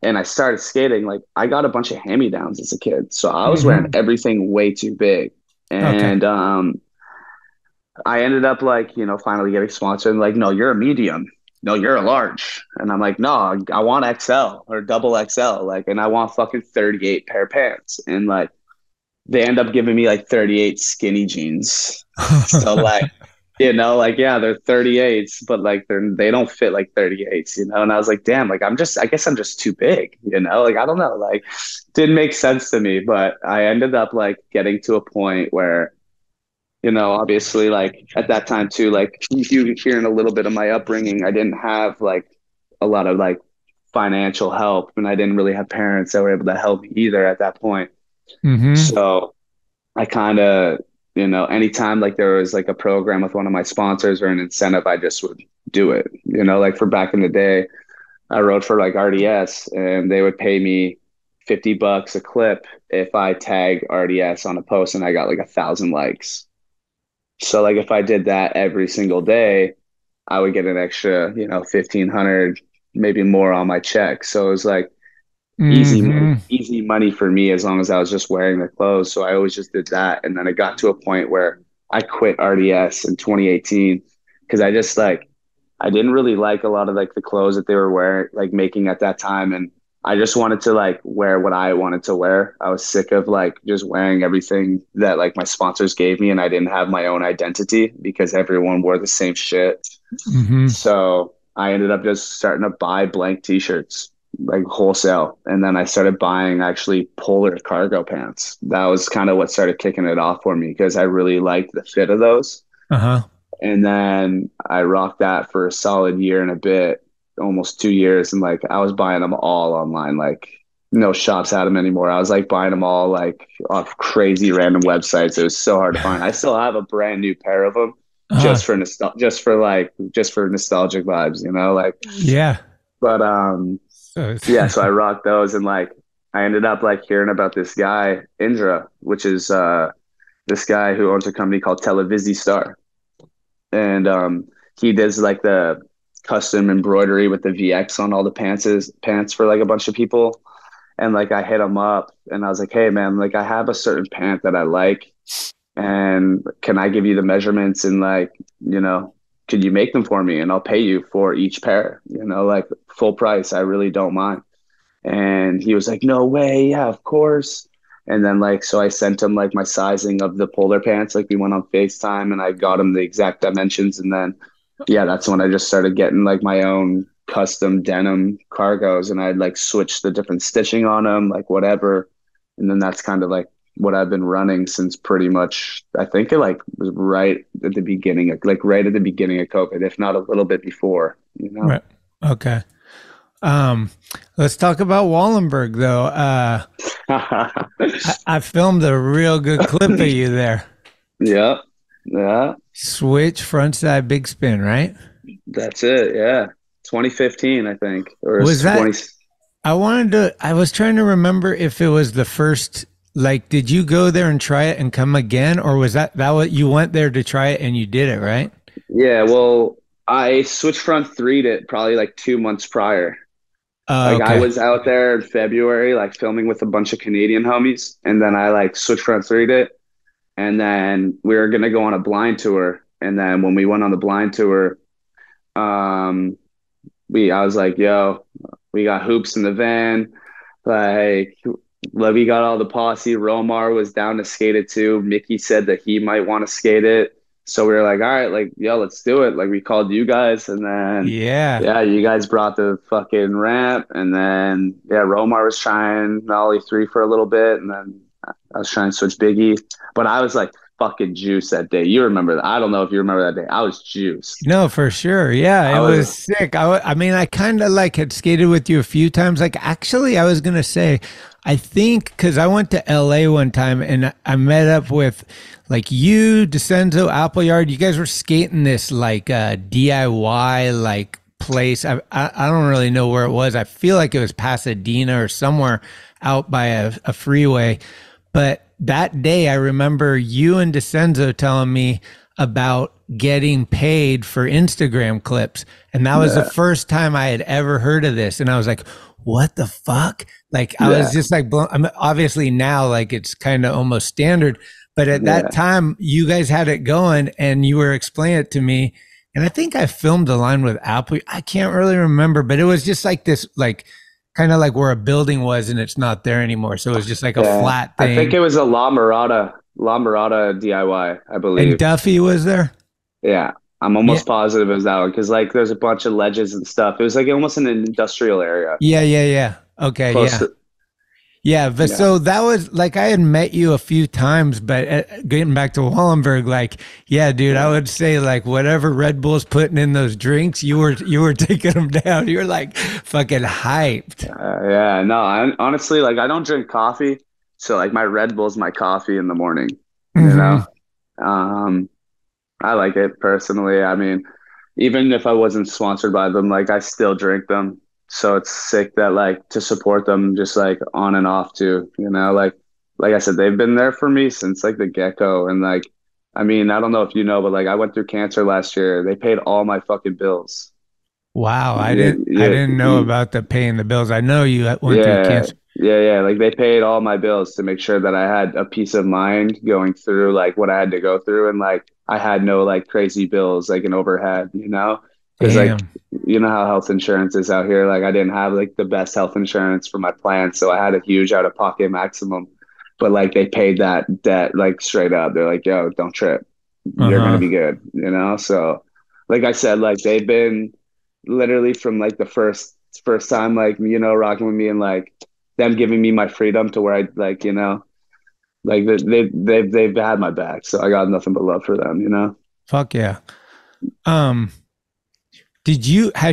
and I started skating, like I got a bunch of hand-me-downs as a kid. So I was wearing everything way too big. And I ended up like, you know, finally getting sponsored and like, no, you're a medium. No, you're a large. And I'm like, no, I want XL or double XL. Like, and I want fucking 38 pair of pants. And like, they end up giving me like 38 skinny jeans. So like, you know, like, yeah, they're 38s, but like they don't fit like 38s, you know? And I was like, damn, like I guess I'm just too big, you know? Like, I don't know, like didn't make sense to me, but I ended up like getting to a point where, you know, obviously like at that time too, like you hearing a little bit of my upbringing, I didn't have like a lot of like financial help, and I didn't really have parents that were able to help me either at that point. So I kind of, you know, anytime like there was like a program with one of my sponsors or an incentive, I just would do it. You know, like for back in the day, I rode for like RDS and they would pay me $50 a clip if I tag RDS on a post and I got like 1,000 likes. So like if I did that every single day, I would get an extra, you know, 1,500, maybe more on my check. So it was like easy money for me as long as I was just wearing the clothes. So I always just did that. And then it got to a point where I quit RDS in 2018 because I just like, I didn't really like a lot of like the clothes that they were wearing, like making at that time. And I just wanted to like wear what I wanted to wear. I was sick of like just wearing everything that like my sponsors gave me, and I didn't have my own identity because everyone wore the same shit. So I ended up just starting to buy blank t-shirts, like wholesale. And then I started buying actually polar cargo pants. That was kind of what started kicking it off for me because I really liked the fit of those. And then I rocked that for a solid year and a bit, almost 2 years. And like, I was buying them all online, like no shops had them anymore. I was like buying them all like off crazy random websites. It was so hard to find. I still have a brand new pair of them just for nostalgic vibes, you know, like, but, yeah, so I rocked those, and like I ended up like hearing about this guy, Indra, which is this guy who owns a company called Televisi Star. And he does like the custom embroidery with the VX on all the pants for like a bunch of people. And like I hit him up and I was like, hey man, like I have a certain pant that I like, and can I give you the measurements and like, you know, could you make them for me and I'll pay you for each pair, you know, like full price. I really don't mind. And he was like, no way. Yeah, of course. And then like, so I sent him like my sizing of the polar pants. Like we went on FaceTime and I got him the exact dimensions. And then, yeah, that's when I just started getting like my own custom denim cargos, and I'd like switch the different stitching on them, like whatever. And then that's kind of like what I've been running since pretty much, I think it like was right at the beginning of COVID, if not a little bit before, you know? Right. Okay. Let's talk about Wallenberg though. I filmed a real good clip of you there. Yeah. Switch front side big spin, right? That's it. Yeah. 2015, I think. Or was that? I was trying to remember if it was the first, like, did you go there and try it and come again? Or was that what you went there to try it and you did it, right? Yeah. Well, I switch front 3'd it probably like 2 months prior. Okay. I was out there in February, like filming with a bunch of Canadian homies. And then I like switch front 3'd it. And then we were going to go on a blind tour. And then when we went on the blind tour, I was like, yo, we got hoops in the van. Like we got all the posse. Romar was down to skate it too. Mickey said that he might want to skate it. So we were like, all right, like, yo, let's do it. Like we called you guys, and then yeah, you guys brought the fucking ramp, and then Romar was trying Ollie 3 for a little bit, and then I was trying to switch Biggie, but I was like, fucking juiced that day. You remember that? I don't know if you remember that day. I was juiced. No, for sure. Yeah, it was sick. I mean, I kind of like had skated with you a few times. Like, actually, I was going to say, I think because I went to LA one time and I met up with like you, DeCenzo, Appleyard. You guys were skating this like DIY like place. I don't really know where it was. I feel like it was Pasadena or somewhere out by a freeway. But that day, I remember you and DeCenzo telling me about getting paid for Instagram clips. And that was the first time I had ever heard of this. And I was like, what the fuck? Like, I was just like, blown. I mean, obviously now, like, it's kind of almost standard. But at that time, you guys had it going and you were explaining it to me. And I think I filmed a line with Apple. I can't really remember, but it was just like this, like, kind of like where a building was and it's not there anymore. So it was just like a flat thing. I think it was a La Mirada DIY, I believe. And Duffy was there? Yeah. I'm almost positive it was that one because like there's a bunch of ledges and stuff. It was like almost in an industrial area. Yeah. Okay, but so that was like I had met you a few times, but getting back to Wallenberg, like, yeah, dude, I would say like whatever Red Bull's putting in those drinks, you were taking them down. You were like fucking hyped. Honestly, like I don't drink coffee, so like my Red Bull's my coffee in the morning. You know, I like it personally. I mean, even if I wasn't sponsored by them, like I still drink them. So it's sick that like to support them just like on and off too, you know, like I said, they've been there for me since like the get-go. And like, I mean, I don't know if you know, but like I went through cancer last year. They paid all my fucking bills. Wow. I didn't know about the paying the bills. I know you went through cancer. Yeah. Like they paid all my bills to make sure that I had a peace of mind going through like what I had to go through. And like, I had no like crazy bills, like an overhead, you know, because like, you know how health insurance is out here. Like I didn't have like the best health insurance for my plan. So I had a huge out of pocket maximum, but like they paid that debt like straight up. They're like, yo, don't trip. You're going to be good. You know? So like I said, like they've been literally from like the first time, like, you know, rocking with me and like them giving me my freedom to where I like, you know, like they've had my back. So I got nothing but love for them, you know? Fuck yeah. Had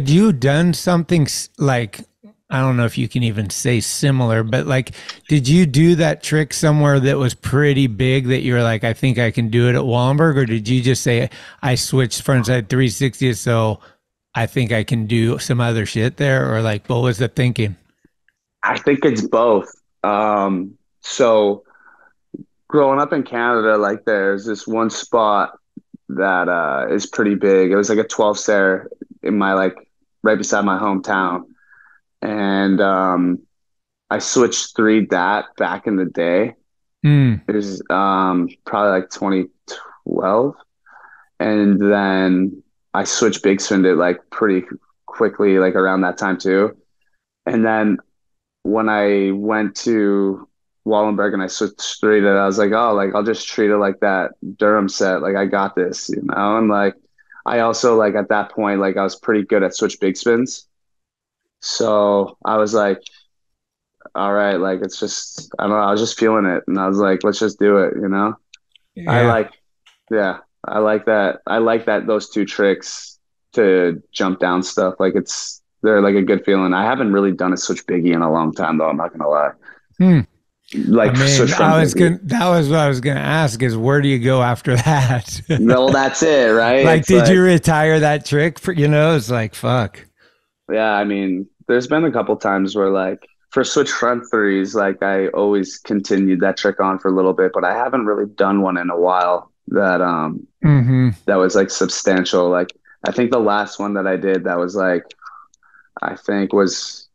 you done something like, I don't know if you can even say similar, but like, did you do that trick somewhere that was pretty big that you were like, I think I can do it at Wallenberg? Or did you just say, I switched frontside 360, so I think I can do some other shit there? Or like, what was the thinking? I think it's both. So growing up in Canada, like there's this one spot that is pretty big. It was like a 12 stair in my like right beside my hometown, and I switched 3'd that back in the day. It was probably like 2012, and then I switched big spinned it like pretty quickly, like around that time too. And then when I went to Wallenberg and I switched 3'd it, I was like, oh, like I'll just treat it like that Durham set, like I got this, you know. And like I also like at that point, like I was pretty good at switch big spins. So I was like, all right, like it's just, I don't know, I was just feeling it. And I was like, let's just do it, you know? Yeah. I like that. I like that those two tricks to jump down stuff. Like they're like a good feeling. I haven't really done a switch biggie in a long time though, I'm not gonna lie. Like, I mean, that was what I was gonna ask is where do you go after that? No, that's it, right? Like, did you retire that trick? You know, it's like fuck. Yeah, I mean, there's been a couple times where like for switch front threes, like I always continued that trick on for a little bit, but I haven't really done one in a while that that was like substantial. Like I think the last one that I did that was like I think was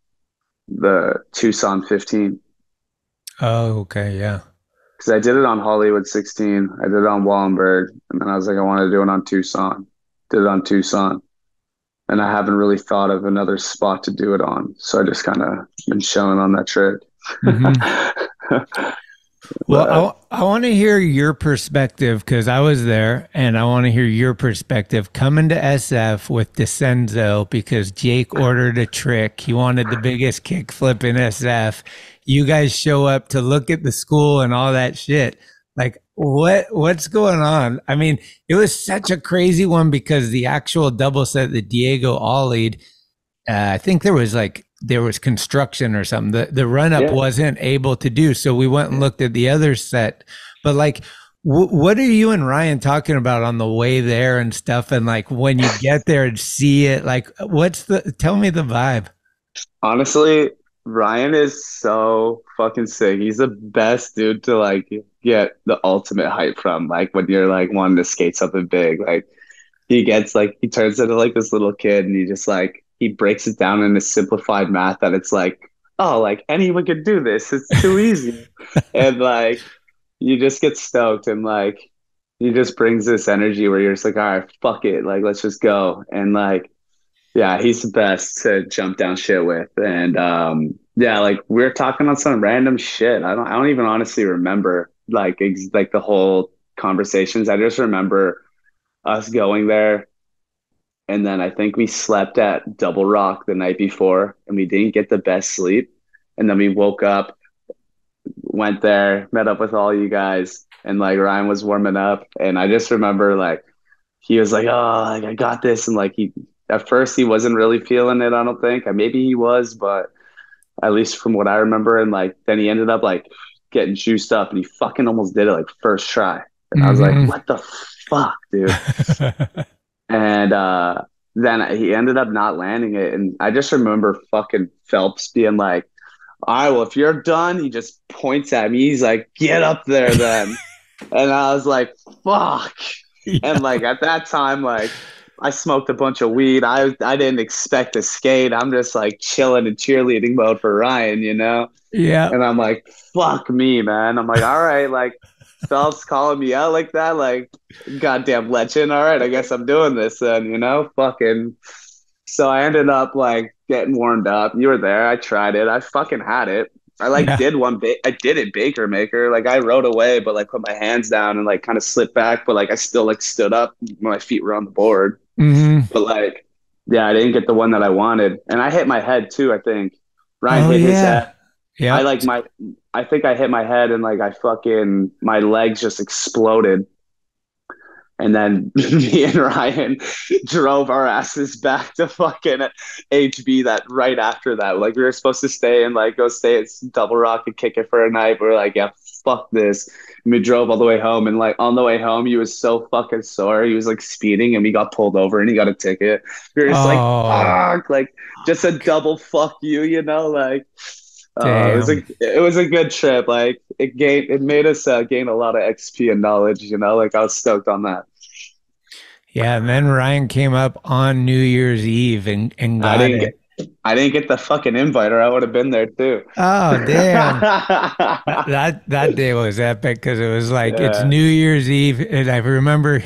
the Tucson 15. Oh, okay, yeah. Because I did it on Hollywood 16. I did it on Wallenberg. And then I was like, I want to do it on Tucson. Did it on Tucson. And I haven't really thought of another spot to do it on. So I just kind of been showing on that trick. Well, I want to hear your perspective because I was there, and I want to hear your perspective coming to SF with DeCenzo because Jake ordered a trick. He wanted the biggest kickflip in SF. You guys show up to look at the school and all that shit. Like, What's going on? I mean, it was such a crazy one because the actual double set that Diego ollied, I think there was construction or something. The run up wasn't able to do, so we went and looked at the other set. But like, what are you and Ryan talking about on the way there and stuff? And like when you get there and see it, like tell me the vibe. Honestly, Ryan is so fucking sick. He's the best dude to like get the ultimate hype from. Like when you're like wanting to skate something big, like he turns into like this little kid and he breaks it down into simplified math that it's like, oh, like anyone could do this. It's too easy. And like you just get stoked and like he just brings this energy where you're just like, all right, fuck it. Like let's just go. And like yeah, he's the best to jump down shit with. And yeah, like we're talking on some random shit. I don't even honestly remember like the whole conversations. I just remember us going there, and then I think we slept at Double Rock the night before and we didn't get the best sleep. And then we woke up, went there, met up with all you guys, and like Ryan was warming up. And I just remember like he was like, oh, like I got this. And like at first he wasn't really feeling it, I don't think. Maybe he was, but at least from what I remember. And like then he ended up like getting juiced up and he fucking almost did it like first try. And I was like, what the fuck, dude? And then he ended up not landing it. And I just remember fucking Phelps being like, all right, well, if you're done, he just points at me. He's like, get up there then. And I was like, fuck. Yeah. And like at that time, like I smoked a bunch of weed. I didn't expect to skate. I'm just like chilling in cheerleading mode for Ryan, you know? Yeah. And I'm like, fuck me, man. I'm like, all right, like Phelps calling me out like that, like goddamn legend. All right, I guess I'm doing this then, you know? Fucking. So I ended up like getting warmed up. You were there. I tried it. I fucking had it. I like did one I did it Baker Maker. Like I rode away, but like put my hands down and like kind of slipped back, but like I still like stood up when my feet were on the board. But like, yeah, I didn't get the one that I wanted. And I hit my head too, I think. Ryan hit his head. Yeah. I think I hit my head and like my legs just exploded. And then me and Ryan drove our asses back to fucking HB that right after that. Like we were supposed to stay and like go stay at Double Rock and kick it for a night. But we're like, yeah, fuck this. And we drove all the way home. And like on the way home, he was so fucking sore. He was like speeding and we got pulled over and he got a ticket. We were just like, fuck, like just a double fuck you, you know, like. It was a good trip. Like it made us gain a lot of XP and knowledge, you know, like I was stoked on that. Yeah. And then Ryan came up on New Year's Eve and got it. I didn't get the fucking invite or I would have been there too. Oh, damn. that day was epic because it was like, it's New Year's Eve. And I remember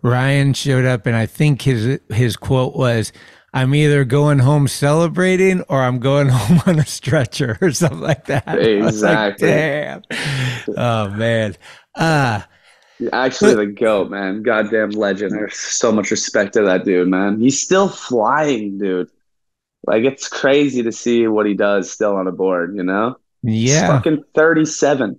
Ryan showed up and I think his quote was, I'm either going home celebrating or I'm going home on a stretcher or something like that. Exactly. Like, damn. Oh, man. Actually, the GOAT, man. Goddamn legend. There's so much respect to that dude, man. He's still flying, dude. Like, it's crazy to see what he does still on a board, you know? Yeah. He's fucking 37.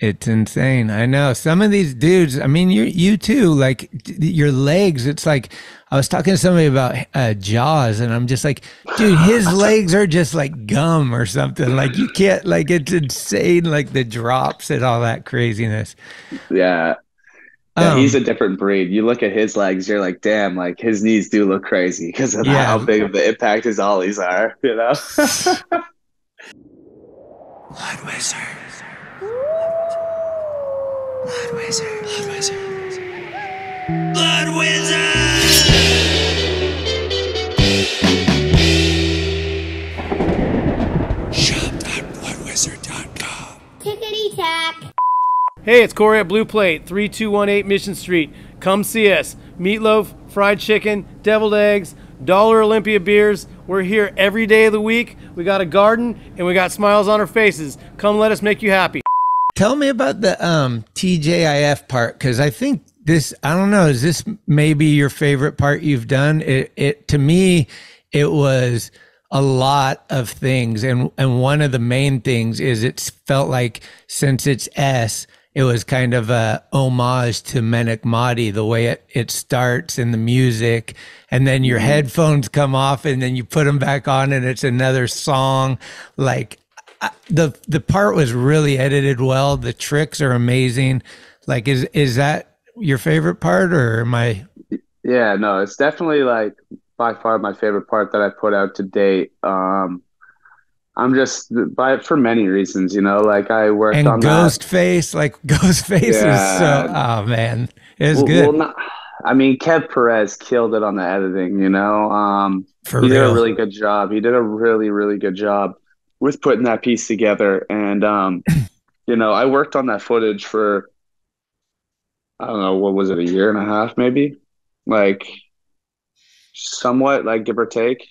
It's insane. I know some of these dudes. I mean, you too. Like your legs. It's like I was talking to somebody about Jaws, and I'm just like, dude, his legs are just like gum or something. Like you can't. Like it's insane. Like the drops and all that craziness. Yeah. He's a different breed. You look at his legs, you're like, damn. Like his knees do look crazy because of how big of the impact his ollies are. You know. Blood Wizard. Blood Wizard. Blood Wizard. Blood Wizard. Shop.bloodwizard.com. Tickety tack. Hey, it's Corey at Blue Plate, 3218 Mission Street. Come see us. Meatloaf, fried chicken, deviled eggs, Dollar Olympia beers. We're here every day of the week. We got a garden and we got smiles on our faces. Come let us make you happy. Tell me about the TJIF part, because I think this, I don't know, is this maybe your favorite part you've done? It to me, it was a lot of things, and one of the main things is it's felt like since it's S, it was kind of a homage to Menek Mahdi, the way it starts and the music, and then your headphones come off and then you put them back on and it's another song. Like the part was really edited well. The tricks are amazing. Like, is that your favorite part, or am I? Yeah, no, it's definitely like by far my favorite part that I put out to date. I'm just for many reasons, you know, like I worked on Ghostface, like Ghostface is so, oh man, it's good. Well, I mean, Kev Perez killed it on the editing, you know. He did a really good job. He did a really, really good job with putting that piece together. And, you know, I worked on that footage for, I don't know, what was it, a year and a half, maybe? Like, somewhat, like, give or take.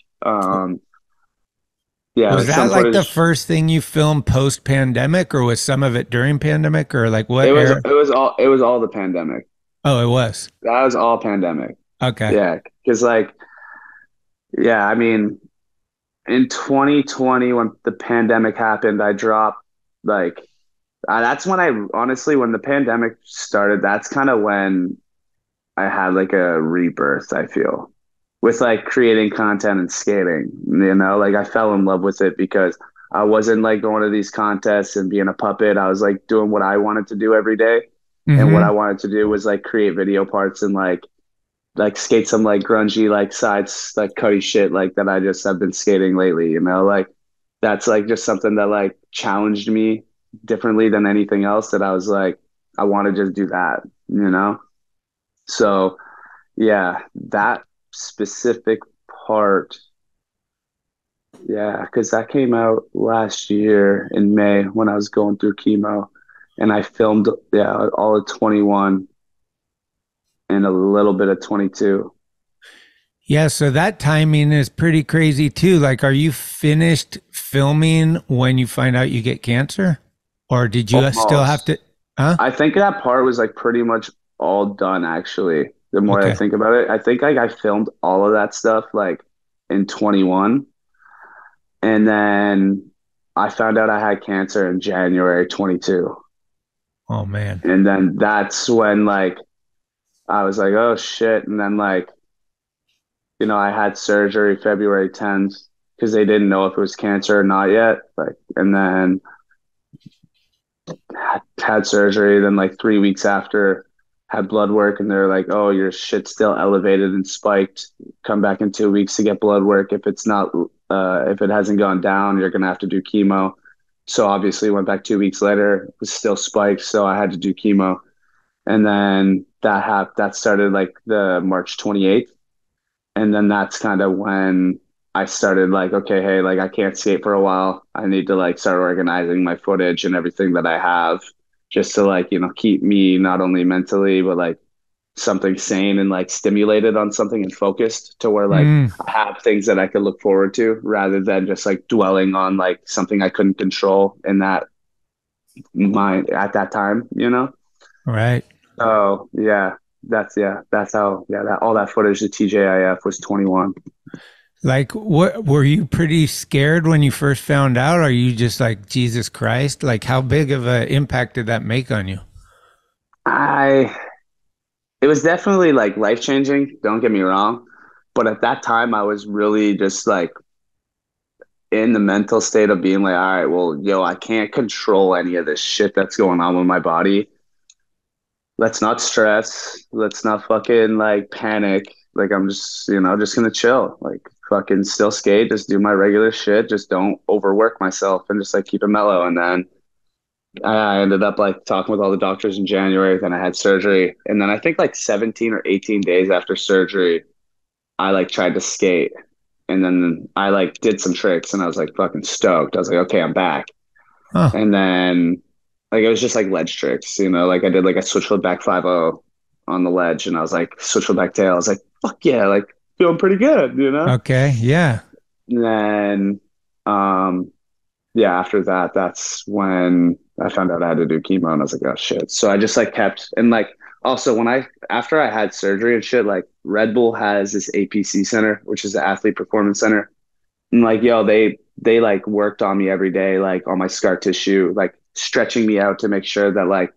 Yeah, was that like the first thing you filmed post pandemic, or was some of it during pandemic, or like what? It was all the pandemic. Oh, it was. That was all pandemic. Okay. Yeah, because like, yeah, I mean, in 2020 when the pandemic happened, I dropped like, that's when I honestly, when the pandemic started, that's kind of when I had like a rebirth, I feel, with like creating content and skating, you know, like I fell in love with it because I wasn't like going to these contests and being a puppet. I was like doing what I wanted to do every day. And what I wanted to do was like create video parts and like skate some like grungy, like sides, like cutty shit, like that I just have been skating lately, you know, like that's like just something that like challenged me differently than anything else, that I was like, I want to just do that, you know? So yeah, that specific part, yeah, because that came out last year in May when I was going through chemo, and I filmed all of 21 and a little bit of 22. Yeah, so that timing is pretty crazy too. Like, are you finished filming when you find out you get cancer, or did you still have to? I think that part was like pretty much all done, actually. The more I think about it, I think like I filmed all of that stuff like in 21, and then I found out I had cancer in January 22. Oh man. And then that's when like I was like, oh shit. And then like, you know, I had surgery February 10th because they didn't know if it was cancer or not yet. Like, and then had surgery. Then like 3 weeks after, had blood work, and they're like, oh, your shit's still elevated and spiked. Come back in 2 weeks to get blood work. If it's not, if it hasn't gone down, you're going to have to do chemo. So obviously went back 2 weeks later, it was still spiked. So I had to do chemo. And then that started like the March 28th. And then that's kind of when I started like, okay, hey, like I can't skate for a while. I need to like start organizing my footage and everything that I have, just to like, you know, keep me not only mentally, but like something sane and like stimulated on something and focused to where like I have things that I could look forward to, rather than just like dwelling on like something I couldn't control in that mind at that time, you know? Right. Oh yeah, that's how that all that footage, the TJIF was 21. Like, what were you pretty scared when you first found out? Or are you just like, Jesus Christ? Like, how big of an impact did that make on you? It was definitely like life changing. Don't get me wrong, but at that time I was really just like in the mental state of being like, all right, well, yo, I can't control any of this shit that's going on with my body. Let's not stress. Let's not fucking like panic. Like I'm just, you know, just gonna chill. Like fucking still skate, just do my regular shit. Just don't overwork myself and just like keep it mellow. And then I ended up like talking with all the doctors in January. Then I had surgery. And then I think like 17 or 18 days after surgery, I like tried to skate. And then I like did some tricks and I was like fucking stoked. I was like, okay, I'm back. Huh. And then like it was just like ledge tricks, you know, like I did like a switch flip back 5-0 on the ledge, and I was like switch flip back tail. I was like, fuck yeah, like feeling pretty good, you know? Okay, yeah. And then yeah, after that, that's when I found out I had to do chemo, and I was like, oh shit. So I just like kept, and like also after I had surgery and shit, like Red Bull has this APC center, which is the Athlete Performance Center. And like, yo, they like worked on me every day, like on my scar tissue, like stretching me out to make sure that like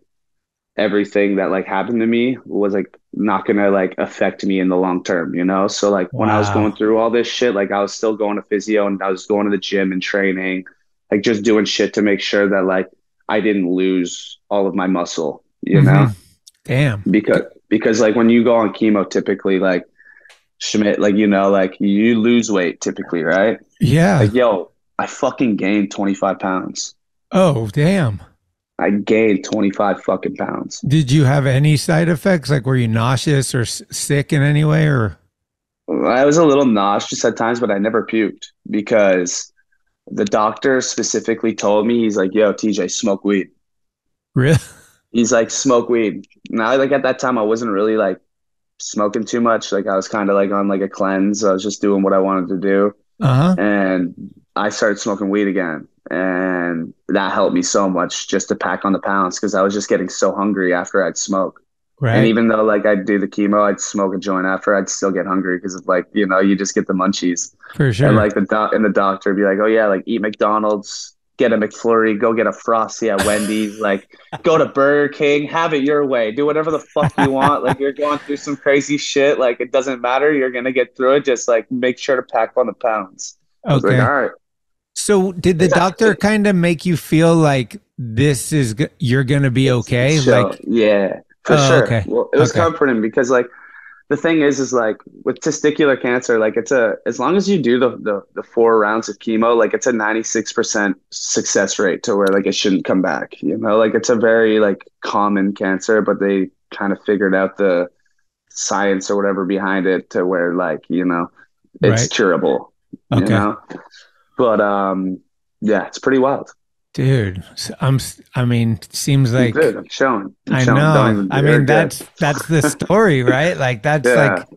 everything that like happened to me was like not gonna like affect me in the long term, you know? So like when I was going Wow. through all this shit, like I was still going to physio and I was going to the gym and training, like just doing shit to make sure that like I didn't lose all of my muscle, you Hmm. know? Damn. Because like when you go on chemo, typically like Schmidt, like like you lose weight typically, right? Yeah. Like yo, I fucking gained 25 pounds. Oh, damn. I gained 25 fucking pounds. Did you have any side effects? Like, were you nauseous or sick in any way? Or I was a little nauseous at times, but I never puked because the doctor specifically told me, he's like, yo, TJ, smoke weed. really? He's like, smoke weed. Now, like at that time, I wasn't really like smoking too much. Like I was kind of like on like a cleanse. I was just doing what I wanted to do. Uh-huh. And I started smoking weed again. And that helped me so much just to pack on the pounds because I was just getting so hungry after I'd smoke. And Right. even though like I'd do the chemo, I'd smoke a joint after, I'd still get hungry because of like, you just get the munchies. For And sure. like the doctor would be like, oh yeah, like eat McDonald's, get a McFlurry, go get a Frosty at Wendy's, like go to Burger King, have it your way, do whatever the fuck you want. Like you're going through some crazy shit, like it doesn't matter, you're gonna get through it. Just like make sure to pack on the pounds. I was like, Okay. all right. So did the doctor kind of make you feel like you're going to be okay? So Like, yeah, for oh, sure. okay. Well, it was Okay. comforting because like the thing is like with testicular cancer, like as long as you do the 4 rounds of chemo, like it's a 96% success rate to where like it shouldn't come back. Like it's a very like common cancer, but they kind of figured out the science or whatever behind it to where like, it's Right. curable, you Okay. know? But yeah, it's pretty wild. Dude, I mean, seems like Dude, I'm showing. I Don't know. even, I you're mean, good. that's the story, right? Like that's Yeah. like,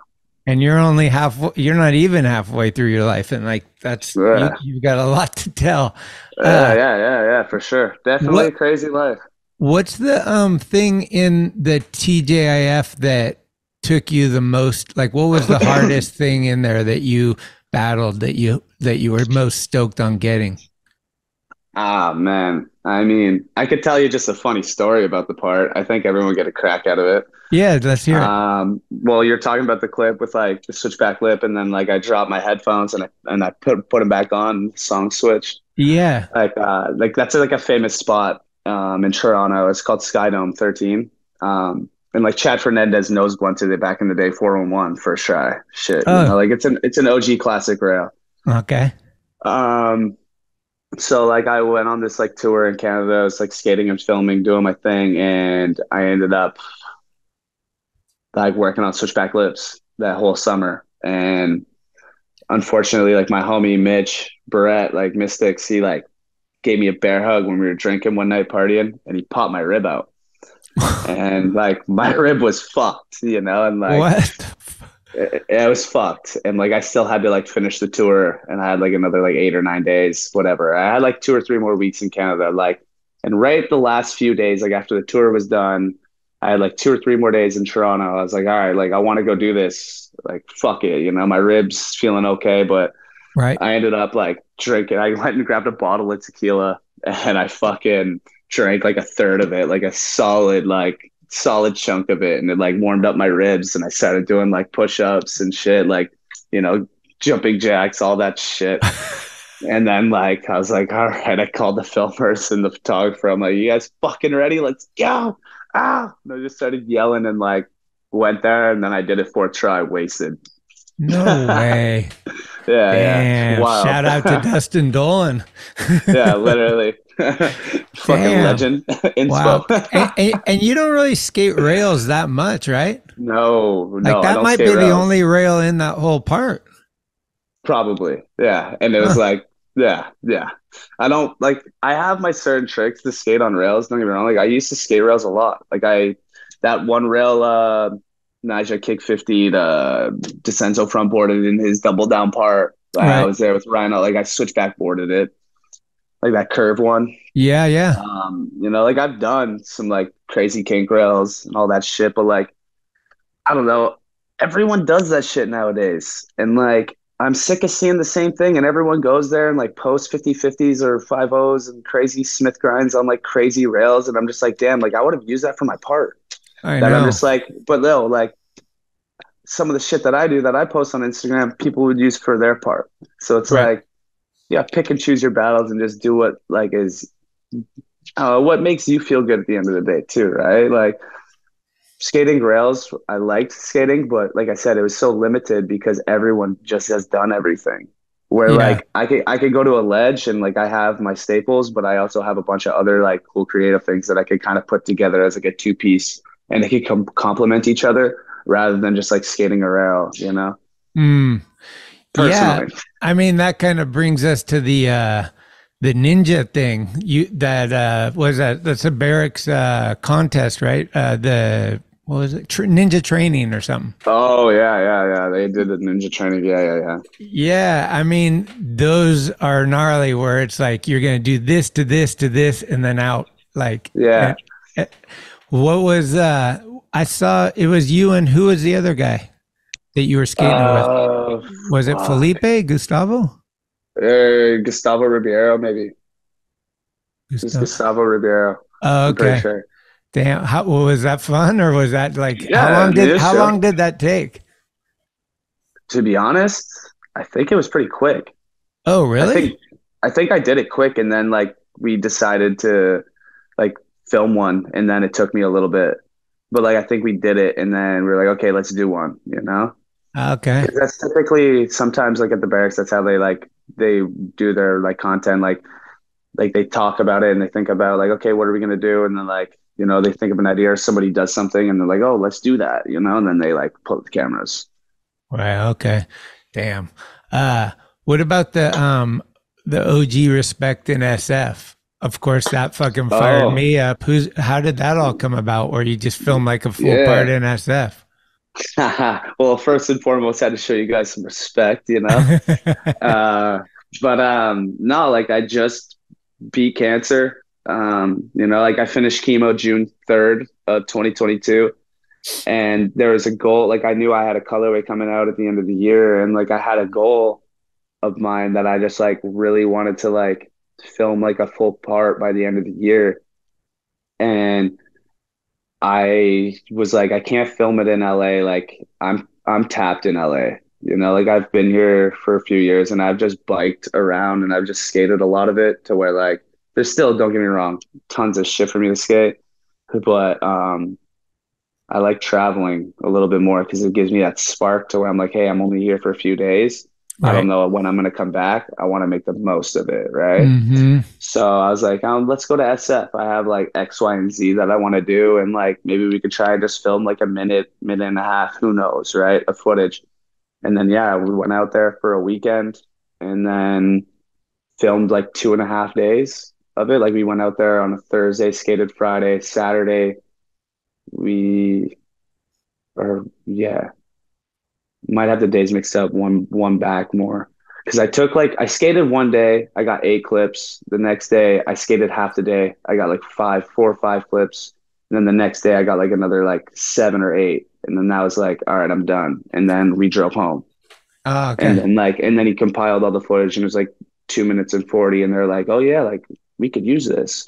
and you're only you're not even halfway through your life. And like, Yeah. you've got a lot to tell. Yeah, for sure. Definitely a What, crazy life. what's the thing in the TJIF that took you the most? Like, what was the hardest thing in there that you battled that you were most stoked on getting? Ah, man. I mean, I could tell you just a funny story about the part. I think everyone would get a crack out of it. Yeah, let's hear it. Well, you're talking about the clip with like the switchback lip, and then like I dropped my headphones and I put them back on. Song switched. Yeah. Like that's like a famous spot in Toronto. It's called Skydome 13. And like Chad Fernandez knows blunted it back in the day, 411 for shy shit. Oh. Like it's an OG classic rail. Okay. So like I went on this like tour in Canada. I was like skating and filming, doing my thing, and I ended up like working on switchback lips that whole summer. And unfortunately, like my homie Mitch Barrett, like Mystics, he like gave me a bear hug when we were drinking one night partying, and he popped my rib out. And like my rib was fucked, and like What? it was fucked. And like I still had to like finish the tour, and I had like another like 8 or 9 days, whatever. I had like 2 or 3 more weeks in Canada, like, and right the last few days, like after the tour was done, I had like 2 or 3 more days in Toronto. I was like, all right, like I want to go do this. Like fuck it, my ribs feeling okay, but Right. I ended up like drinking. I went and grabbed a bottle of tequila, and I fucking drank like a third of it, like a solid chunk of it, and it like warmed up my ribs, and I started doing like push-ups and shit, like jumping jacks, all that shit. And then like I was like, all right, I called the filmers and the photographer. I'm like, you guys fucking ready? Let's go. And I just started yelling and like went there, and then I did it 4th try, wasted. No way. Yeah. Damn. Wild. Shout out to Dustin Dolan. Yeah, literally. Fucking Damn. legend. Wow. Inspo. And you don't really skate rails that much, right? No, Like I that don't might skate be the rails. only rail in that whole part. Probably. Yeah. And it was like, yeah. I don't like, I have my certain tricks to skate on rails. Don't get me wrong. Like I used to skate rails a lot. Like that one rail, Nija kick 50, the Desenzo front boarded in his double down part. Like, Right. I was there with Rhino. Like I switchback boarded it. Like that curve one. Yeah. Like I've done some like crazy kink rails and all that shit, but like, I don't know. Everyone does that shit nowadays. And like, I'm sick of seeing the same thing, and everyone goes there and like posts 50/50s or 5/0s and crazy Smith grinds on like crazy rails, and I'm just like, damn, like I would have used that for my part. I That I'm know. just like, but no, like some of the shit that I do that I post on Instagram, people would use for their part. So it's Right. like, yeah, pick and choose your battles and just do what like is what makes you feel good at the end of the day too, right? Like skating rails, I liked skating, but like I said, it was so limited because everyone just has done everything. Where Yeah. like I could go to a ledge and like I have my staples, but I also have a bunch of other like cool creative things that I could kind of put together as like a two piece, and they could complement each other rather than just like skating a rail, you know? Mm. Yeah. Personally. I mean, that kind of brings us to the ninja thing. That's a barracks contest, right? What was it? Ninja training or something. Oh yeah. They did the ninja training. Yeah. Yeah, I mean, those are gnarly where it's like you're going to do this to this to this and then out. Like, Yeah. what was, I saw it was you and who was the other guy that you were skating with? Was it Felipe, Gustavo? Gustavo Ribeiro, maybe. Just Gustavo Ribeiro. Oh, I'm pretty okay. sure. Damn, was that fun or was that like, Yeah, how long did that take? To be honest, I think it was pretty quick. Oh, really? I think I did it quick, and then like we decided to like film one, and then it took me a little bit. But like I think we did it, and then we were like, okay, let's do one, you know? Okay. 'Cause that's typically sometimes like at the barracks, that's how they do their like content, like they talk about it and they think about like, okay, what are we gonna do? And then like, you know, they think of an idea or somebody does something and they're like, oh, let's do that, you know, and then they like pull up the cameras. Right. Okay. Damn. What about the OG respect in SF? Of course, that fucking fired me up. How did that all come about? Where you just filmed like a full part in SF? Well, first and foremost, I had to show you guys some respect, you know. But no, like I just beat cancer. You know, like I finished chemo June 3rd of 2022. And there was a goal, like I knew I had a colorway coming out at the end of the year. And like I had a goal of mine that I just like really wanted to like film like a full part by the end of the year. And I was like, I can't film it in LA. Like I'm tapped in LA. You know, like I've been here for a few years and I've just biked around and I've just skated a lot of it to where like there's still, don't get me wrong, tons of shit for me to skate. But I like traveling a little bit more because it gives me that spark to where I'm like, hey, I'm only here for a few days. Right. I don't know when I'm going to come back. I want to make the most of it, right? Mm-hmm. So I was like, let's go to SF. I have like X, Y, and Z that I want to do. And like maybe we could try and just film like a minute and a half, who knows, right? Of footage. And then, yeah, we went out there for a weekend and then filmed like 2.5 days of it. Like we went out there on a Thursday, skated Friday, Saturday. Might have the days mixed up, one back more. Because I skated one day, I got 8 clips. The next day, I skated half the day. I got like 4 or 5 clips. And then the next day, I got like another like 7 or 8. And then that was like, all right, I'm done. And then we drove home. Oh, okay. And then he compiled all the footage and it was like 2 minutes and 40. And they're like, oh yeah, like we could use this.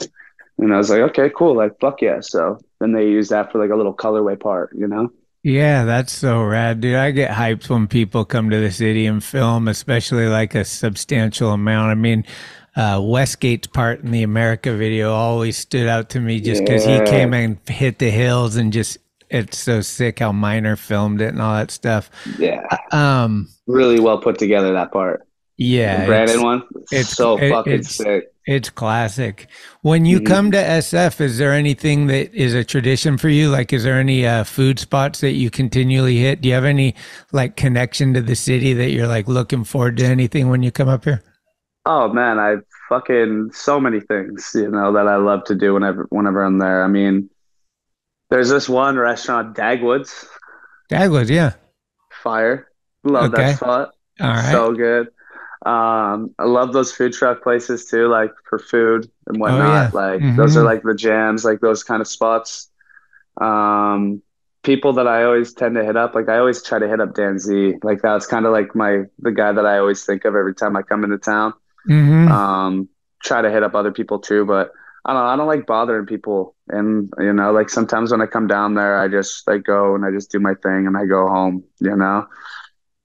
And I was like, okay, cool. Like, fuck yeah. So then they used that for like a little colorway part, you know? Yeah, that's so rad, dude. I get hyped when people come to the city and film, especially like a substantial amount. I mean, Westgate's part in the America video always stood out to me just because he came and hit the hills and just, it's so sick how Miner filmed it and all that stuff. Yeah. Really well put together, that part. Yeah. The Brandon one. It's so fucking sick. It's classic. When you come to SF, is there anything that is a tradition for you? Like, is there any food spots that you continually hit? Do you have any like connection to the city that you're like looking forward to anything when you come up here? Oh man, I fucking so many things, you know, that I love to do whenever I'm there. I mean, there's this one restaurant, Dagwood's. Dagwood's, yeah. Fire. Love that spot. All right. So good. I love those food truck places too, like for food and whatnot. Like those are like the jams, like those kind of spots. people that I always tend to hit up, like I always try to hit up Dan Z. Like that's kind of like the guy that I always think of every time I come into town. Try to hit up other people too, but I don't know, I don't like bothering people. And like sometimes when I come down there, I just like go and I just do my thing and I go home,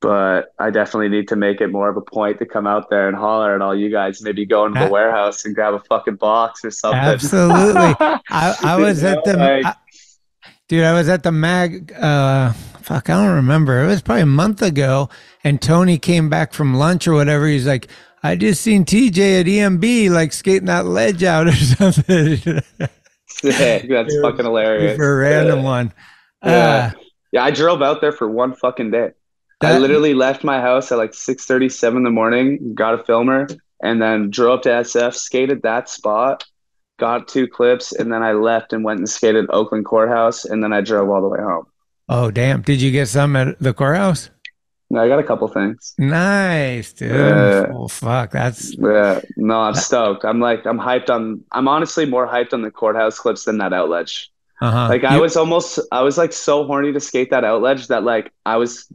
But I definitely need to make it more of a point to come out there and holler at all you guys. Maybe go into the warehouse and grab a fucking box or something. Absolutely. I was at the dude. I was at the mag. Fuck, I don't remember. It was probably a month ago, and Tony came back from lunch or whatever. He's like, "I just seen TJ at EMB like skating that ledge out or something." Sick. That's fucking hilarious. For a random one. Yeah, I drove out there for one fucking day. I literally left my house at like 6:37 in the morning, got a filmer, and then drove up to SF, skated that spot, got 2 clips, and then I left and went and skated Oakland Courthouse, and then I drove all the way home. Oh, damn. Did you get some at the courthouse? I got a couple things. Nice, dude. Oh, fuck. That's... Yeah. No, I'm stoked. I'm hyped on... I'm honestly more hyped on the courthouse clips than that outledge. Like I was like so horny to skate that outledge that like I was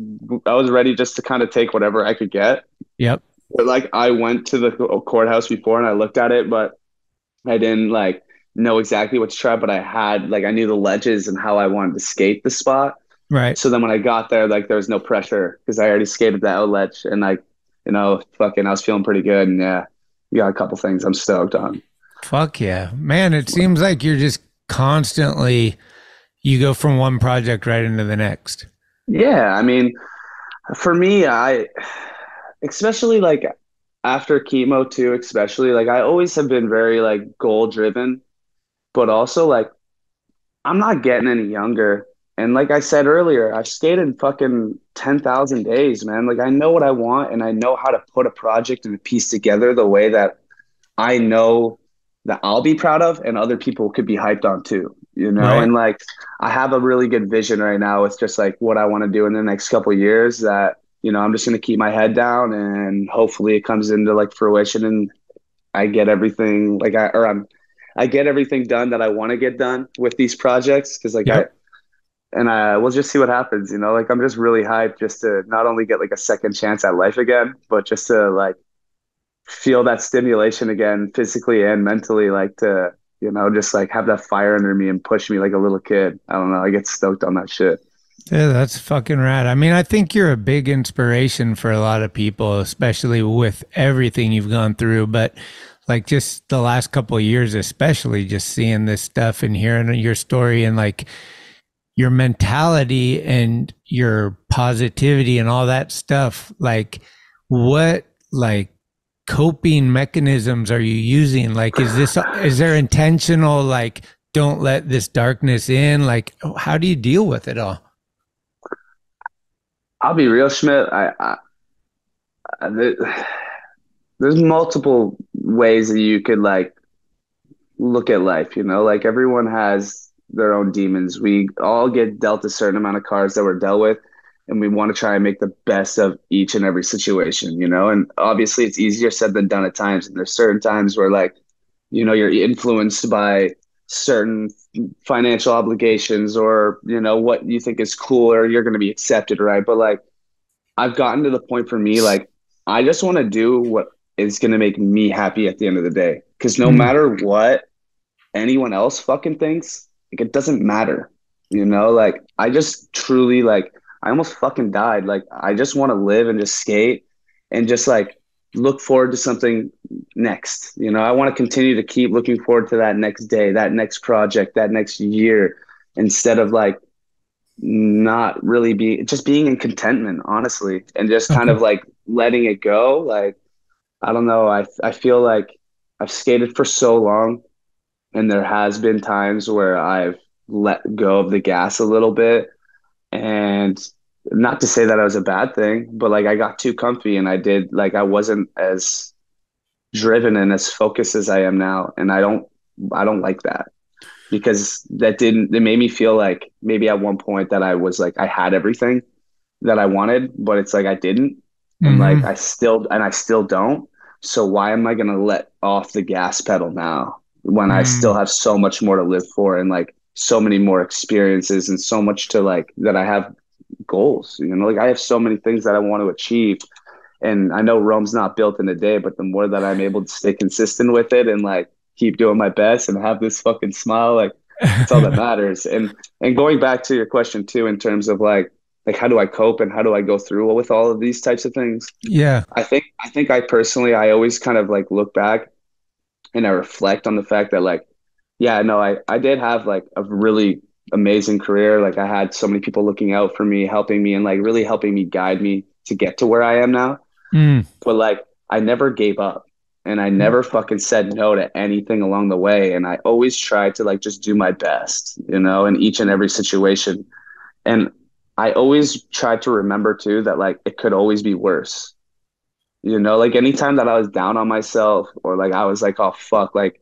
ready just to kind of take whatever I could get. Yep. But like I went to the courthouse before and I looked at it, but I didn't like know exactly what to try. But I knew the ledges and how I wanted to skate the spot. Right. So then when I got there, like there was no pressure because I already skated the outledge and like fucking I was feeling pretty good. And yeah, you got a couple things I'm stoked on. Fuck yeah, man! It seems like you're just constantly, you go from one project right into the next. Yeah, I mean, for me, especially like after chemo too, especially like I always have been very like goal driven, but also like I'm not getting any younger. And like I said earlier, I've skated fucking 10,000 days, man. Like I know what I want and I know how to put a project and a piece together the way that I know that I'll be proud of and other people could be hyped on too, Right. And like, I have a really good vision right now with just like what I want to do in the next couple of years that, I'm just going to keep my head down and hopefully it comes into like fruition and I get everything like I get everything done that I want to get done with these projects. Cause like we'll just see what happens, like I'm just really hyped just to not only get like a second chance at life again, but just to like feel that stimulation again, physically and mentally, like to, just like have that fire under me and push me like a little kid. I don't know. I get stoked on that shit. Yeah, that's fucking rad. I mean, I think you're a big inspiration for a lot of people, especially with everything you've gone through. But like just the last couple of years, especially just seeing this stuff and hearing your story and like your mentality and your positivity and all that stuff. Like what, like, coping mechanisms are you using? Like, is there intentional, like, don't let this darkness in? Like, how do you deal with it all? I'll be real, Schmidt. There's multiple ways that you could like look at life, like everyone has their own demons. We all get dealt a certain amount of cards that we're dealt with. And we want to try and make the best of each and every situation, and obviously it's easier said than done at times. And there's certain times where like, you're influenced by certain financial obligations or, what you think is cool or you're going to be accepted. Right. But like, I've gotten to the point for me, like, I just want to do what is going to make me happy at the end of the day. Cause no matter what anyone else fucking thinks, like, it doesn't matter, like I just truly like, I almost fucking died. Like, I just want to live and just skate and just like look forward to something next. I want to continue to keep looking forward to that next day, that next project, that next year, instead of like not really being in contentment, honestly, and just kind of like letting it go. Like, I don't know. I feel like I've skated for so long and there has been times where I've let go of the gas a little bit. And not to say that it was a bad thing, but like I got too comfy and I wasn't as driven and as focused as I am now. And I don't like that because it made me feel like maybe at one point that I was like, I had everything that I wanted, but it's like I didn't. And like I still don't. So why am I going to let off the gas pedal now when I still have so much more to live for and like so many more experiences and so much to like that I have goals, like I have so many things that I want to achieve. And I know Rome's not built in a day, but the more that I'm able to stay consistent with it and like keep doing my best and have this fucking smile, like it's all that matters. And going back to your question too, in terms of like how do I cope and how do I go through with all of these types of things? Yeah. I think I personally, I always kind of like look back and I reflect on the fact that like, yeah, no, I did have like a really amazing career. Like I had so many people looking out for me, helping me and like really helping me guide me to get to where I am now. But like, I never gave up and I never fucking said no to anything along the way. And I always tried to like, just do my best, in each and every situation. And I always tried to remember too, that like, it could always be worse, like anytime that I was down on myself or like, I was like, oh fuck, like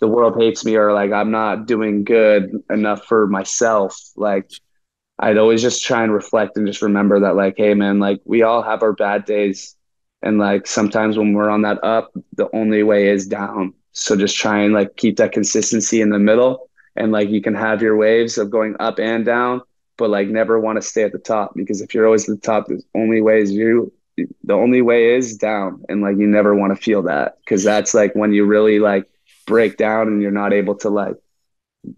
the world hates me or like, I'm not doing good enough for myself. Like, I'd always just try and reflect and just remember that like, hey man, like we all have our bad days. And like sometimes when we're on that up, the only way is down. So just try and like keep that consistency in the middle. And like you can have your waves of going up and down, but like never want to stay at the top, because if you're always at the top, the only way is down. And like you never want to feel that, because that's like when you really like break down and you're not able to like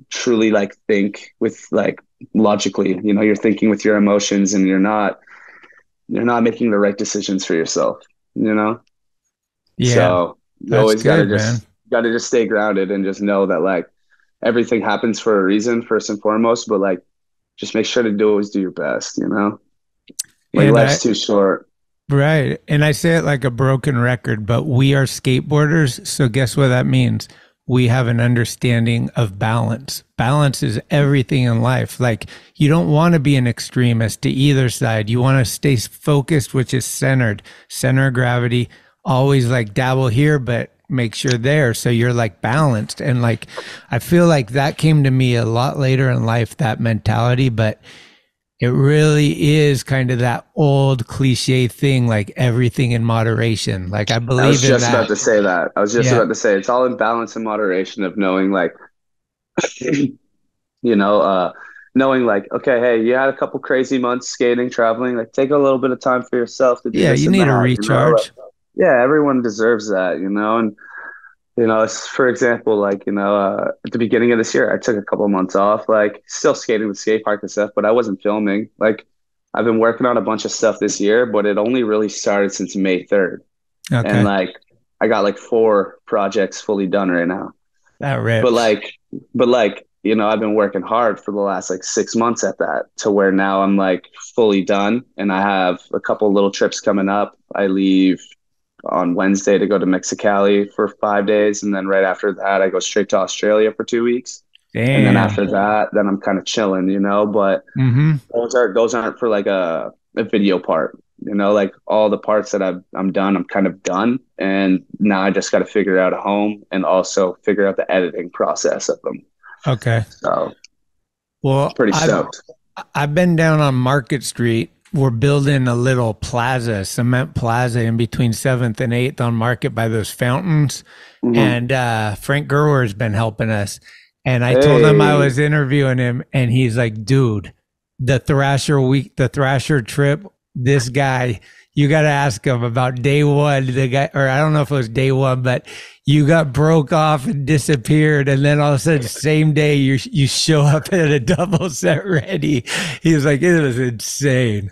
truly like think with like logically, you're thinking with your emotions and you're not making the right decisions for yourself, Yeah. So you always gotta just stay grounded and just know that like everything happens for a reason, first and foremost, but like just make sure to always do your best, Like life's too short. Right. And I say it like a broken record, but we are skateboarders. So guess what that means? We have an understanding of balance. Balance is everything in life. Like you don't want to be an extremist to either side. You want to stay focused, which is center of gravity, always like dabble here, but make sure there. So you're like balanced. And like, I feel like that came to me a lot later in life, that mentality, but it really is kind of that old cliche thing, like everything in moderation. Like I believe in that. I was just about to say that. I was just about to say it's all in balance and moderation of knowing like, knowing like, okay, hey, you had a couple crazy months skating, traveling, like take a little bit of time for yourself to do this you and need that, a recharge. Yeah, everyone deserves that, and for example, like, at the beginning of this year, I took a couple of months off, like still skating the skate park and stuff, but I wasn't filming. Like I've been working on a bunch of stuff this year, but it only really started since May 3rd. Okay. And like, I got like 4 projects fully done right now. That rips. But like, I've been working hard for the last like 6 months at that, to where now I'm like fully done. And I have a couple little trips coming up. I leave on Wednesday to go to Mexicali for 5 days. And then right after that, I go straight to Australia for 2 weeks. Damn. And then after that, then I'm kind of chilling, but those aren't for like a video part, like all the parts that I'm done, I'm kind of done. And now I just got to figure out a home and also figure out the editing process of them. Okay. So, well, pretty stoked. I've been down on Market Street. We're building a little plaza, cement plaza in between 7th and 8th on Market by those fountains. And Frank Gerwer has been helping us. And I told him I was interviewing him, and he's like, dude, the Thrasher trip, this guy, you got to ask him about day one. The guy, or I don't know if it was day one, but you got broke off and disappeared. And then all of a sudden, same day, you show up at a double set ready. He was like, it was insane.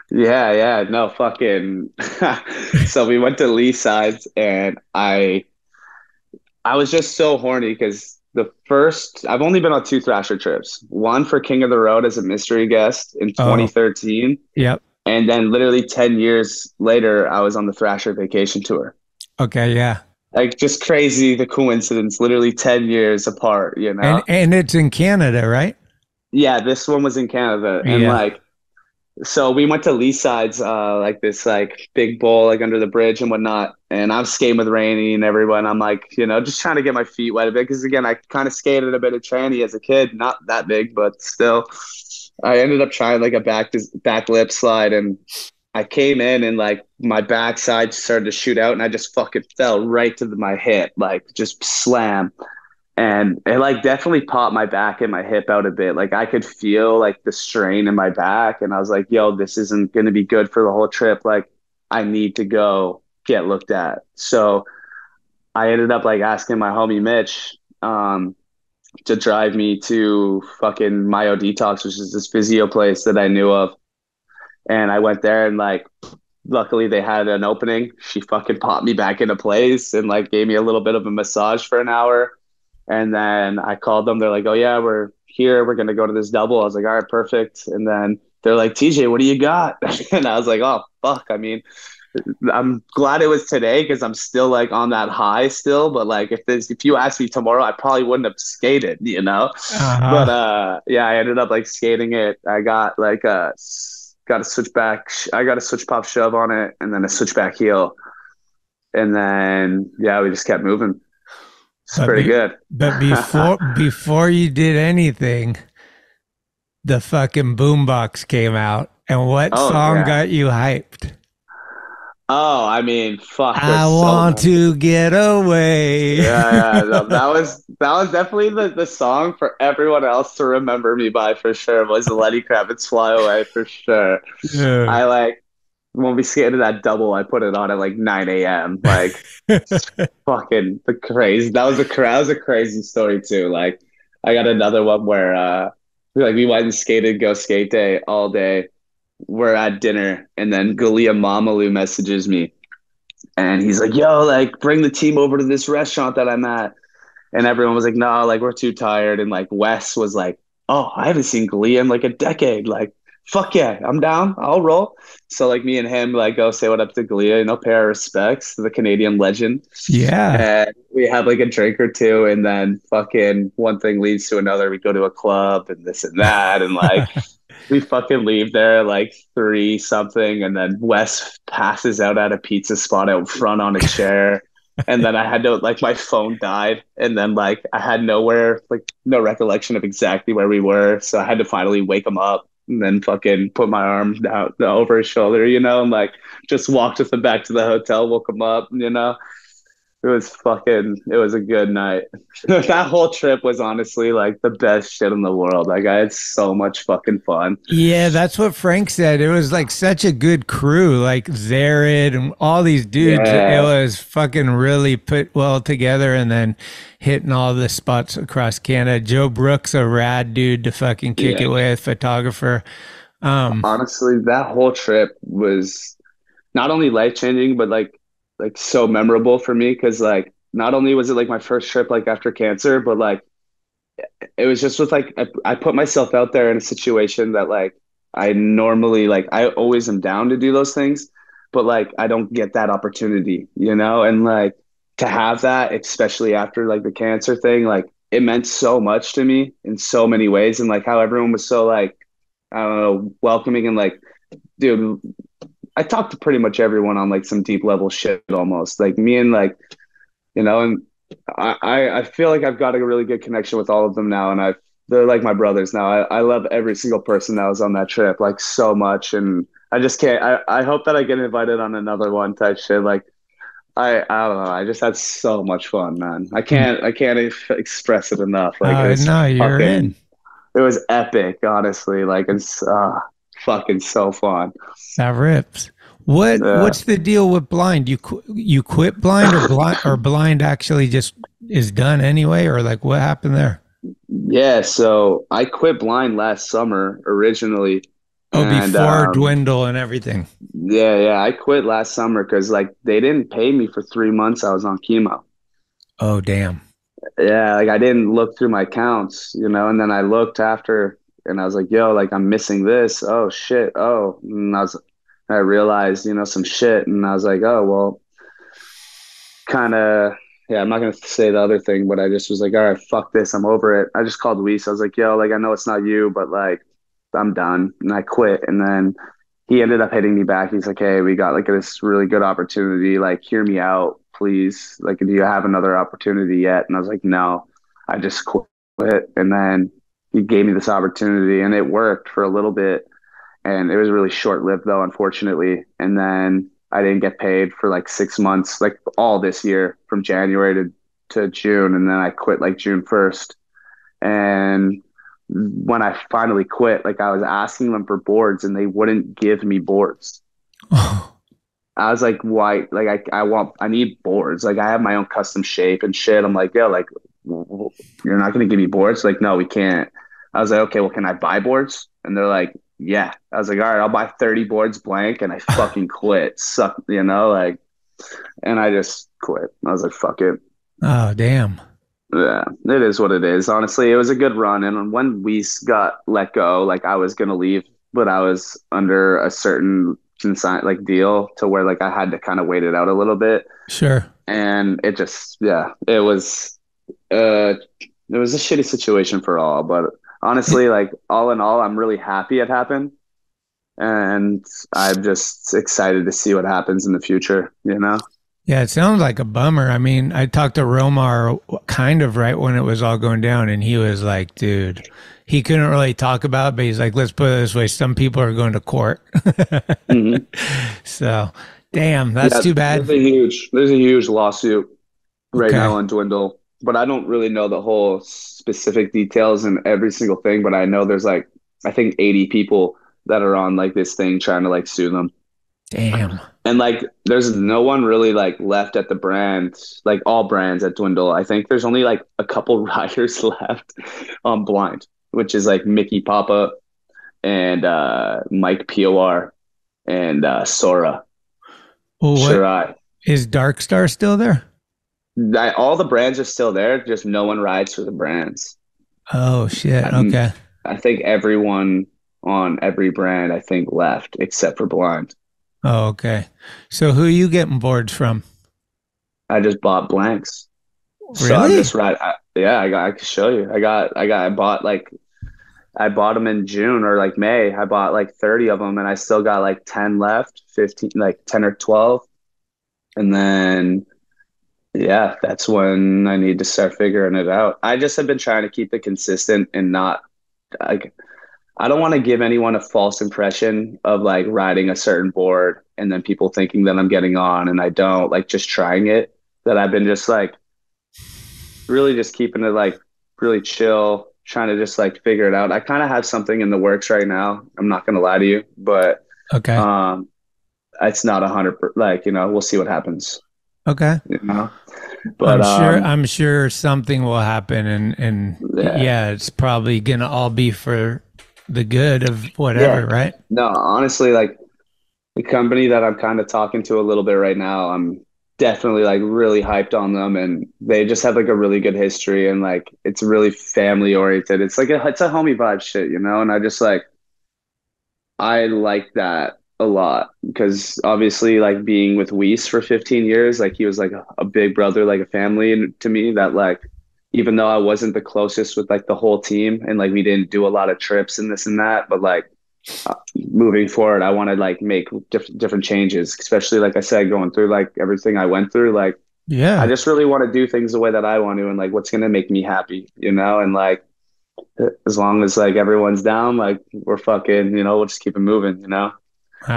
Yeah. No, fucking. So we went to Lee Sides, and I was just so horny because I've only been on 2 Thrasher trips. One for King of the Road as a mystery guest in 2013. Yep. And then literally 10 years later, I was on the Thrasher vacation tour. Okay, yeah. Like just crazy, the coincidence, literally 10 years apart, And it's in Canada, right? Yeah, this one was in Canada. And like, so we went to Lee Sides, like this like big bowl, like under the bridge and whatnot. And I'm skating with Rainey and everyone. I'm like, just trying to get my feet wet a bit. Because again, I kind of skated a bit of tranny as a kid, not that big, but still. I ended up trying like a back lip slide, and I came in and like my backside started to shoot out, and I just fucking fell right to my hip, like just slam. And it like definitely popped my back and my hip out a bit. Like I could feel like the strain in my back, and I was like, yo, this isn't going to be good for the whole trip. Like I need to go get looked at. So I ended up like asking my homie Mitch to drive me to fucking Myo Detox, which is this physio place that I knew of. And I went there, and like luckily they had an opening. She fucking popped me back into place and like gave me a little bit of a massage for an hour. And then I called them. They're like, oh yeah, we're here. We're going to go to this double. I was like, all right, perfect. And then they're like, TJ, what do you got? And I was like, oh, fuck. I mean, I'm glad it was today because I'm still like on that high still. But like if you asked me tomorrow, I probably wouldn't have skated, you know? But yeah, I ended up like skating it. I got like got a switchback. I got a switch pop shove on it and then a switchback heel. And then, yeah, we just kept moving. It's pretty good. But before you did anything, the fucking boombox came out. And what song got you hyped? Oh, I mean, fuck. I want to get away. Yeah. No, that was definitely the song for everyone else to remember me by for sure. Was Lenny Kravitz "Fly Away" for sure. Yeah. I like when we skated that double. I put it on at like 9 a.m. Like fucking the crazy. That was a crazy story too. Like I got another one where we went and skated Go Skate Day all day. We're at dinner, and then Galia Mamalu messages me, and he's like, yo, like bring the team over to this restaurant that I'm at. And everyone was like, no, like we're too tired. And like Wes was like, oh, I haven't seen Galia in like a decade. Like, fuck yeah, I'm down. I'll roll. So like me and him like go say what up to Galia, you know, pay our respects to the Canadian legend. Yeah. And we have like a drink or two, and then fucking one thing leads to another. We go to a club and this and that, and like we fucking leave there like 3 something, and then Wes passes out at a pizza spot out front on a chair. And then I had to like my phone died, and then like I had no recollection of exactly where we were, so I had to finally wake him up and then fucking put my arm down over his shoulder, you know, and like just walked with him back to the hotel, woke him up, you know. It was a good night. That whole trip was honestly like the best shit in the world. Like I had so much fucking fun. Yeah, that's what Frank said. It was like such a good crew, like Zared and all these dudes. Yeah. It was fucking really put well together, and then hitting all the spots across Canada. Joe Brooks, a rad dude to fucking kick it with, photographer. Honestly, that whole trip was not only life-changing, but like so memorable for me, because like not only was it like my first trip like after cancer, but like it was just with like I put myself out there in a situation that like I normally like I always am down to do those things, but like I don't get that opportunity, you know. And like to have that, especially after like the cancer thing, like it meant so much to me in so many ways. And like how everyone was so like, I don't know, welcoming, and like, dude, I talked to pretty much everyone on like some deep level shit almost, like me, and like, you know, and I feel like I've got a really good connection with all of them now, and they're like my brothers now. I love every single person that was on that trip like so much, and I just can't. I hope that I get invited on another one type shit. Like I don't know. I just had so much fun, man. I can't express it enough. Like no, you're in. It was epic, honestly. Like it's fucking so fun. That rips. What's the deal with blind? You quit blind, or blind actually just is done anyway, or like what happened there? Yeah, so I quit blind last summer originally. Oh, before Dwindle and everything. Yeah, I quit last summer because like they didn't pay me for 3 months. I was on chemo. Oh, damn. Yeah, like I didn't look through my accounts, you know, and then I looked after, and I was like, yo, like I'm missing this. Oh shit. Oh, and I realized, you know, some shit, and I was like, oh well, kind of. Yeah, I'm not gonna say the other thing, but I just was like, all right, fuck this, I'm over it. I just called Weiss. I was like, yo, like I know it's not you, but like I'm done, and I quit. And then he ended up hitting me back. He's like, hey, we got like this really good opportunity. Like, hear me out, please. Like, do you have another opportunity yet? And I was like, no, I just quit. And then he gave me this opportunity, and it worked for a little bit. And it was really short-lived, though, unfortunately. And then I didn't get paid for like 6 months, like all this year from January to June, and then I quit like June 1st. And when I finally quit, like I was asking them for boards and they wouldn't give me boards. I was like, why? Like I need boards. Like I have my own custom shape and shit. I'm like, yo, like you're not going to give me boards? Like, no, we can't. I was like, okay, well, can I buy boards? And they're like, yeah. I was like, all right, I'll buy 30 boards blank. And I fucking quit. Suck, you know, like, and I just quit. I was like, fuck it. Oh, damn. Yeah, it is what it is. Honestly, it was a good run. And when we got let go, like I was going to leave, but I was under a certain like deal to where like I had to kind of wait it out a little bit. Sure. And it just, yeah, it was a shitty situation for all. But honestly, like all in all, I'm really happy it happened. And I'm just excited to see what happens in the future, you know? Yeah, it sounds like a bummer. I mean, I talked to Romar kind of right when it was all going down, and he was like, dude, he couldn't really talk about it, but he's like, let's put it this way, some people are going to court. So, damn, that's too bad. There's a huge lawsuit right now on Dwindle, but I don't really know the whole specific details and every single thing, but I know there's like, I think 80 people that are on like this thing trying to like sue them. Damn. And like, there's no one really like left at the brand, like all brands at Dwindle. I think there's only like a couple riders left on Blind, which is like Mickey Papa and Mike POR and Sora. Well, Sharal. Is Darkstar still there? All the brands are still there, just no one rides for the brands. Oh shit. Okay. I think everyone on every brand I think left except for Blind. Oh, okay. So who are you getting boards from? I just bought blanks. Really? So I'm just I can show you. I bought them in June or like May. I bought like 30 of them and I still got like 10 left, 15, like 10 or 12. And then, yeah, that's when I need to start figuring it out. I just have been trying to keep it consistent and not like, I don't want to give anyone a false impression of like riding a certain board and then people thinking that I'm getting on and I don't, like just trying it, that I've been just like really just keeping it like really chill, trying to just like figure it out. I kind of have something in the works right now. I'm not going to lie to you, but okay. It's not 100%, like, you know, we'll see what happens. Okay. You know, but I'm sure something will happen and yeah, it's probably going to all be for the good of whatever, right? No, honestly, like the company that I'm kind of talking to a little bit right now, I'm definitely like really hyped on them, and they just have like a really good history and like it's really family oriented. It's like it's a homie vibe shit, you know? And I just like, I like that a lot because obviously like being with Weiss for 15 years, like he was like a big brother, like a family to me, that like, even though I wasn't the closest with like the whole team and like we didn't do a lot of trips and this and that, but like moving forward, I want to like make different changes, especially like I said, going through like everything I went through. Like, yeah, I just really want to do things the way that I want to and like what's going to make me happy, you know? And like, as long as like everyone's down, like we're fucking, you know, we'll just keep it moving, you know?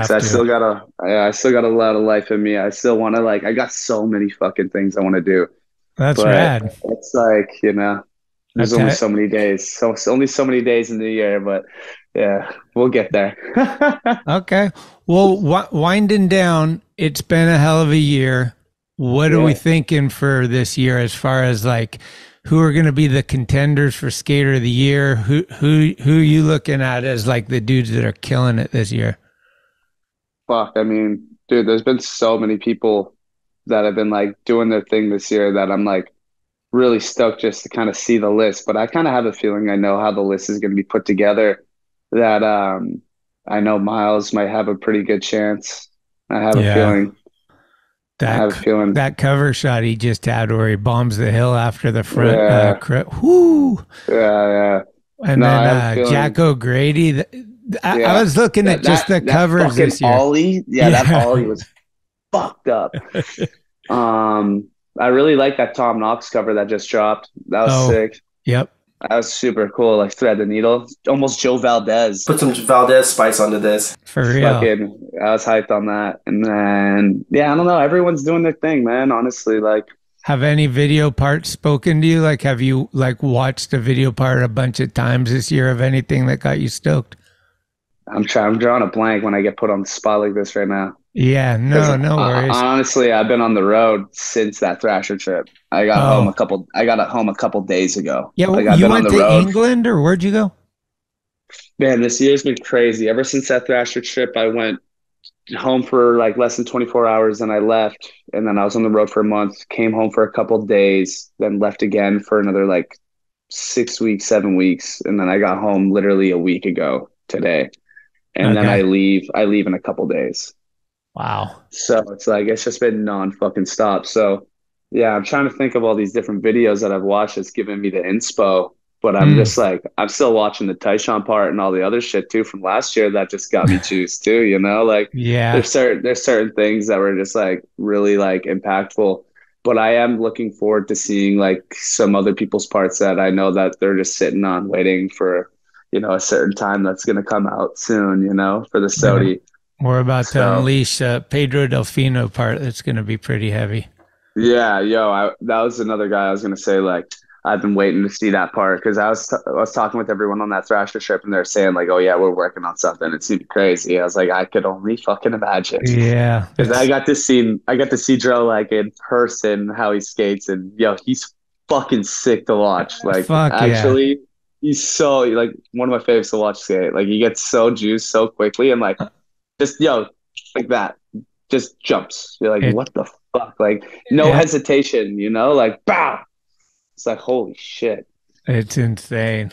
So I still got a lot of life in me. I still want to like, I got so many fucking things I want to do. That's rad. It's like, you know, there's only so many days. So it's only so many days in the year, but yeah, we'll get there. Okay. Well, winding down, it's been a hell of a year. What are we thinking for this year as far as like who are going to be the contenders for Skater of the Year? Who are you looking at as like the dudes that are killing it this year? Fuck, I mean, dude, there's been so many people that have been like doing their thing this year that I'm like really stoked just to kind of see the list. But I kind of have a feeling I know how the list is going to be put together, that I know Miles might have a pretty good chance. I have a feeling. That cover shot he just had where he bombs the hill after the front. Whoo! Yeah. And then Jack O'Grady. I was looking at just the covers this year. Ollie, that Ollie was fucked up. I really like that Tom Knox cover that just dropped. That was sick. Yep. That was super cool. Like thread the needle. Almost Joe Valdez. Put some Valdez spice onto this. For real. I was hyped on that. And then, I don't know. Everyone's doing their thing, man. Honestly, like Have any video parts spoken to you? Like, have you like watched a video part a bunch of times this year of anything that got you stoked? I'm drawing a blank when I get put on the spot like this right now. Yeah, no worries. Honestly, I've been on the road since that Thrasher trip. I got home a couple days ago. Yeah, like, you went to England, or where'd you go? Man, this year's been crazy. Ever since that Thrasher trip, I went home for like less than 24 hours, and I left, and then I was on the road for a month, came home for a couple days, then left again for another like 6 weeks, 7 weeks, and then I got home literally a week ago today. And then I leave in a couple days. Wow. So it's like, it's just been non-fucking stop. So yeah, I'm trying to think of all these different videos that I've watched that's given me the inspo, but I'm just like, I'm still watching the Tyshawn part and all the other shit too from last year that just got me juiced too, you know? Like, yeah, there's certain things that were just like really like impactful, but I am looking forward to seeing like some other people's parts that I know that they're just sitting on waiting for, you know, a certain time that's going to come out soon, you know, for the Sodi. We're about to unleash Pedro Delfino part that's going to be pretty heavy. Yeah, that was another guy I was going to say, like, I've been waiting to see that part because I was talking with everyone on that Thrasher trip and they're saying like, oh yeah, we're working on something. It seemed crazy. I was like, I could only fucking imagine. Yeah. Because I got to see Dro like in person, how he skates, and he's fucking sick to watch. Like, actually, he's so like one of my favorites to watch skate. Like, he gets so juiced so quickly and like just like that, just jumps. You're like, what the fuck? Like, no hesitation, you know, like bow. It's like, holy shit. It's insane.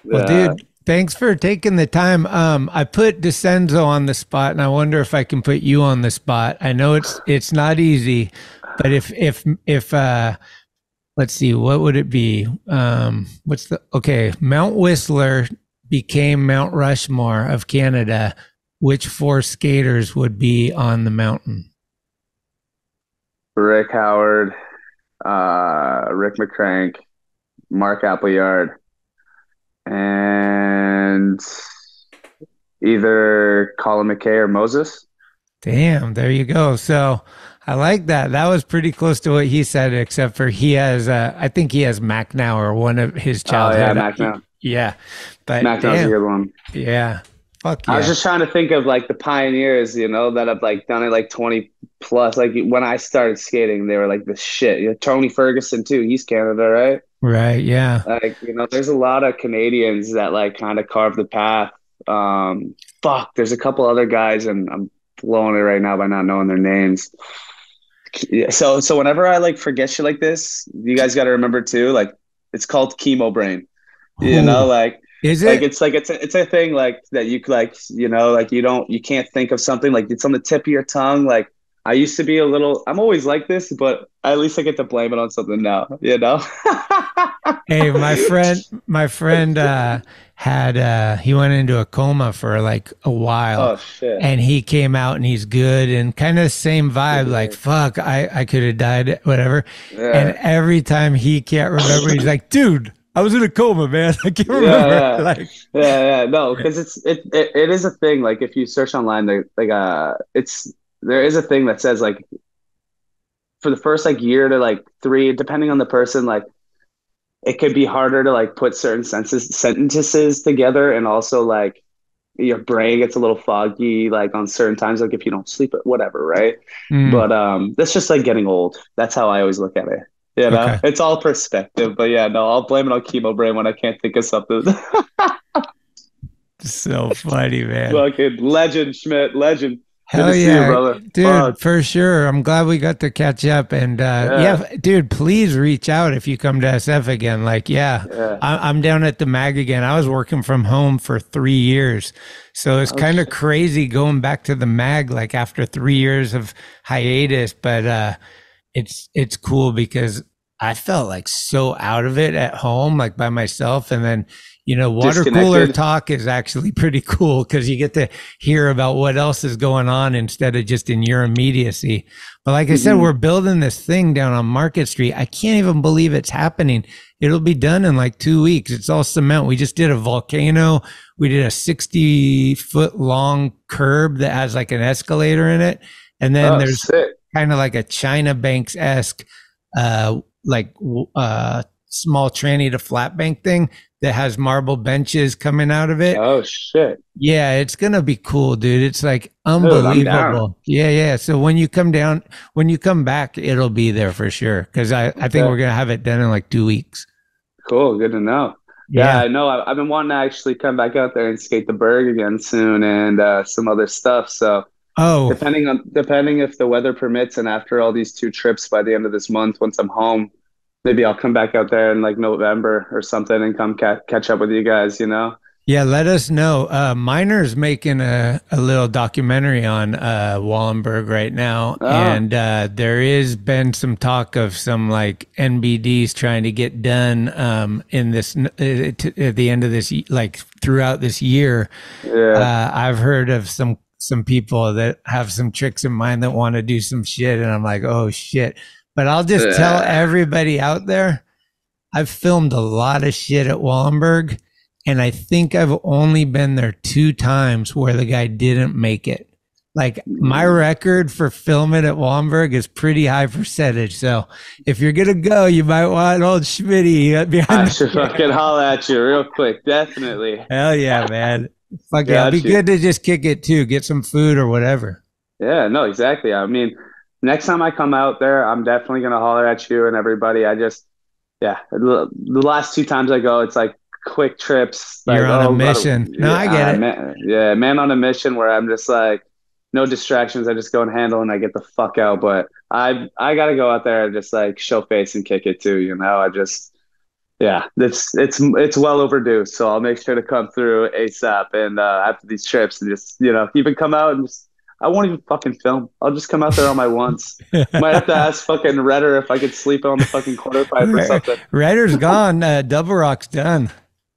Well, dude, thanks for taking the time. I put DeCenzo on the spot, and I wonder if I can put you on the spot. I know it's not easy, but if let's see, what would it be? Mount Whistler became Mount Rushmore of Canada. Which 4 skaters would be on the mountain? Rick Howard, Rick McCrank, Mark Appleyard, and either Colin McKay or Moses. Damn, there you go. So I like that. That was pretty close to what he said, except for he has, I think he has Mac now, or one of his childhood. Oh, yeah, Mac now. Yeah. But Mac now's a good one. Yeah. Fuck yeah. I was just trying to think of like the pioneers, you know, that have like done it like 20 plus. Like when I started skating, they were like the shit. You know, Tony Ferguson too. He's Canada, right? Right. Yeah. Like, you know, there's a lot of Canadians that like kind of carved the path. There's a couple other guys, and I'm blowing it right now by not knowing their names. Yeah. So whenever I like forget shit like this, you guys got to remember too. Like, it's called chemo brain. You know, like. Is it? Like it's a thing like that you like, you know, like you can't think of something, like it's on the tip of your tongue. Like, I used to be I'm always like this, but at least I get to blame it on something now, you know? Hey, my friend he went into a coma for like a while. Oh shit. And he came out and he's good, and kind of the same vibe, like, fuck, I could have died, whatever. Yeah. And every time he can't remember, he's like, dude, I was in a coma, man. I can't remember. No, because it is a thing. Like, if you search online, there is a thing that says like for the first like year to like 3, depending on the person, like it could be harder to like put certain sentences together, and also like your brain gets a little foggy like on certain times, like if you don't sleep, whatever, right? But that's just like getting old. That's how I always look at it. You know, It's all perspective, but yeah, no, I'll blame it on chemo brain when I can't think of something. So funny, man. Fucking legend, Schmidt, legend. Hell Good to yeah, see you, brother. Dude, for sure. I'm glad we got to catch up, and dude, please reach out if you come to SF again. Like, I'm down at the mag again. I was working from home for 3 years, so it's kind of crazy going back to the mag like after 3 years of hiatus, but it's cool because I felt like so out of it at home, like by myself. And then, you know, water cooler talk is actually pretty cool because you get to hear about what else is going on instead of just in your immediacy. But like I said, we're building this thing down on Market Street. I can't even believe it's happening. It'll be done in like 2 weeks. It's all cement. We just did a volcano. We did a 60-foot long curb that has like an escalator in it. And then there's kind of like a China Banks-esque small tranny to flat bank thing that has marble benches coming out of it. Oh shit. Yeah, it's going to be cool, dude. It's like I'm unbelievable. Yeah. So when you come back, it'll be there for sure. Cause I think we're going to have it done in like 2 weeks. Cool. Good to know. Yeah, I know. I've been wanting to actually come back out there and skate the Berg again soon and some other stuff. So depending if the weather permits and after all these 2 trips by the end of this month, once I'm home, maybe I'll come back out there in like November or something and come catch up with you guys, you know? Yeah, let us know. Miner's making a little documentary on Wallenberg right now. Oh. And there is been some talk of some like NBDs trying to get done in this at the end of this, like throughout this year. Yeah. I've heard of some people that have some tricks in mind that want to do some shit. And I'm like, oh shit. But I'll just tell everybody out there, I've filmed a lot of shit at Wallenberg. And I think I've only been there 2 times where the guy didn't make it. Like my record for filming at Wallenberg is pretty high percentage. So if you're going to go, you might want old Schmitty behind. I should fucking holler at you real quick. Definitely. Hell yeah, man. Fuck yeah. It'd be good to just kick it too. Get some food or whatever. Yeah, no, exactly. I mean, next time I come out there, I'm definitely going to holler at you and everybody. The last 2 times I go, it's like quick trips. Like, you're on a mission. I get it. Man on a mission where I'm just like, no distractions. I just go and handle and I get the fuck out. But I got to go out there and just like show face and kick it too. You know, it's well overdue. So I'll make sure to come through ASAP and after these trips and just, you know, even come out and just, I won't even fucking film. I'll just come out there on my once. Might have to ask fucking Redder if I could sleep on the fucking quarter pipe or something. Redder's gone. Double Rock's done.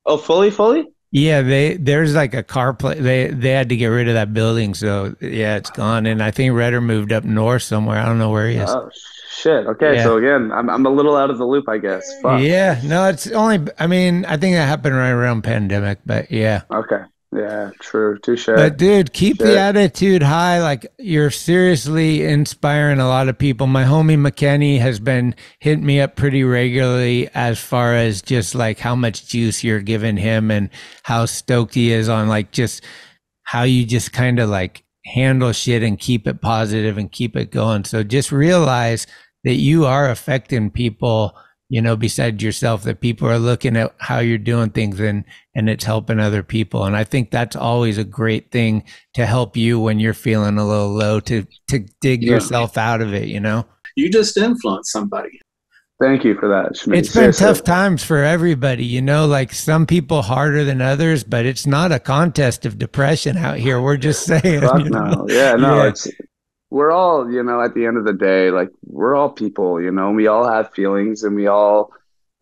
Oh, fully? Yeah, there's like a car place. They had to get rid of that building, so yeah, it's gone. And I think Redder moved up north somewhere. I don't know where he is. Oh shit. Okay, so again, I'm a little out of the loop, I guess. Fuck. Yeah, no, it's only. I mean, I think that happened right around pandemic, but yeah. Okay. Yeah, true. Touche. But dude, keep the attitude high. Like you're seriously inspiring a lot of people. My homie McKenny has been hitting me up pretty regularly as far as just like how much juice you're giving him and how stoked he is on like just how you just kind of like handle shit and keep it positive and keep it going. So just realize that you are affecting people, you know, besides yourself, that people are looking at how you're doing things and it's helping other people. And I think that's always a great thing to help you when you're feeling a little low to dig yourself out of it, you know? You just influence somebody. Thank you for that, Schmitty. It's been tough times for everybody, you know, like some people harder than others, but it's not a contest of depression out here. We're just saying. Fuck no. Yeah, no, we're all, you know, at the end of the day, like we're all people, you know, we all have feelings and we all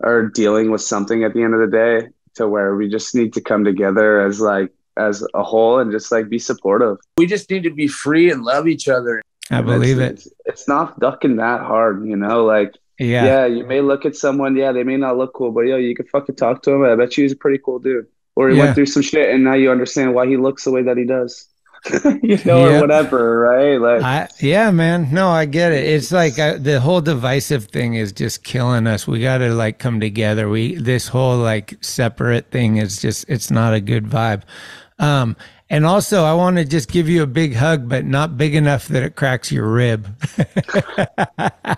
are dealing with something at the end of the day to where we just need to come together as a whole and just like be supportive. We just need to be free and love each other. I believe it's not fucking that hard, you know, like, yeah, you may look at someone, they may not look cool, but you can fucking talk to him. I bet you he's a pretty cool dude. Or he went through some shit and now you understand why he looks the way that he does. You know, or whatever, right? Like, man. No, I get it. It's like the whole divisive thing is just killing us. We got to like come together. This whole like separate thing is just, it's not a good vibe. And also, I want to just give you a big hug, but not big enough that it cracks your rib.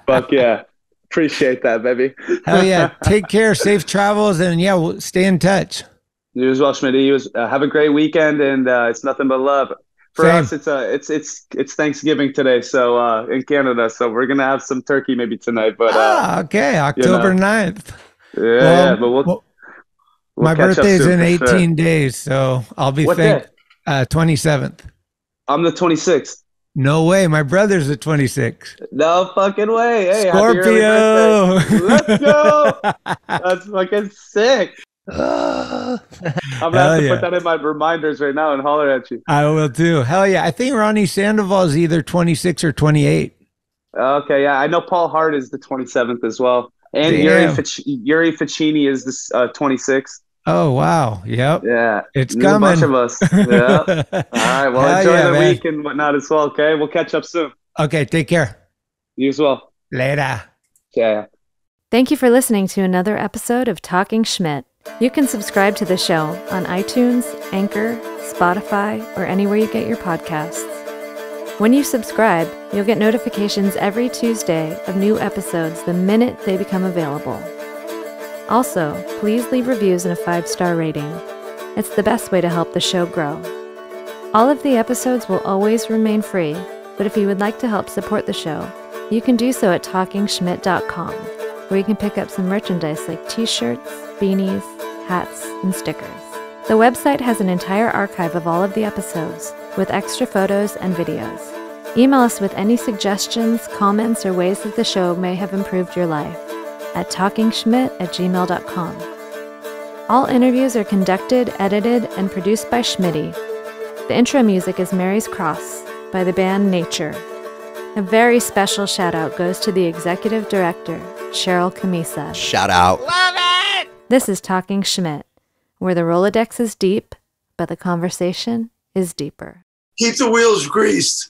Fuck yeah. Appreciate that, baby. Hell yeah. Take care. Safe travels. And we'll stay in touch. You as well, Schmitty. Have a great weekend. And it's nothing but love. For us, it's Thanksgiving today, so in Canada, so we're gonna have some turkey maybe tonight. But okay, October 9th. Yeah, but we'll my birthday's in 18 days, so I'll be 27th. I'm the 26th. No way, my brother's the 26th. No fucking way. Hey, Scorpio. Let's go. That's fucking sick. I'm gonna have to put that in my reminders right now and holler at you. I will too. Hell yeah. I think Ronnie Sandoval is either 26 or 28. Okay, yeah. I know Paul Hart is the 27th as well. And Yuri Ficini is the 26th. Oh, wow. Yep. Yeah. It's coming. A bunch of us. Yeah. All right. Well, enjoy the week and whatnot as well, okay? We'll catch up soon. Okay, take care. You as well. Later. Okay. Thank you for listening to another episode of Talkin Schmit. You can subscribe to the show on iTunes, Anchor, Spotify, or anywhere you get your podcasts. When you subscribe, you'll get notifications every Tuesday of new episodes the minute they become available. Also, please leave reviews and a 5-star rating. It's the best way to help the show grow. All of the episodes will always remain free, but if you would like to help support the show, you can do so at TalkinSchmit.com, where you can pick up some merchandise like t-shirts, beanies, hats, and stickers. The website has an entire archive of all of the episodes, with extra photos and videos. Email us with any suggestions, comments, or ways that the show may have improved your life at talkinschmit@gmail.com. All interviews are conducted, edited, and produced by Schmitty. The intro music is Mary's Cross by the band Nature. A very special shout out goes to the executive director, Sharal Camisa. Shout out. Love it! This is Talkin Schmit, where the Rolodex is deep, but the conversation is deeper. Keep the wheels greased.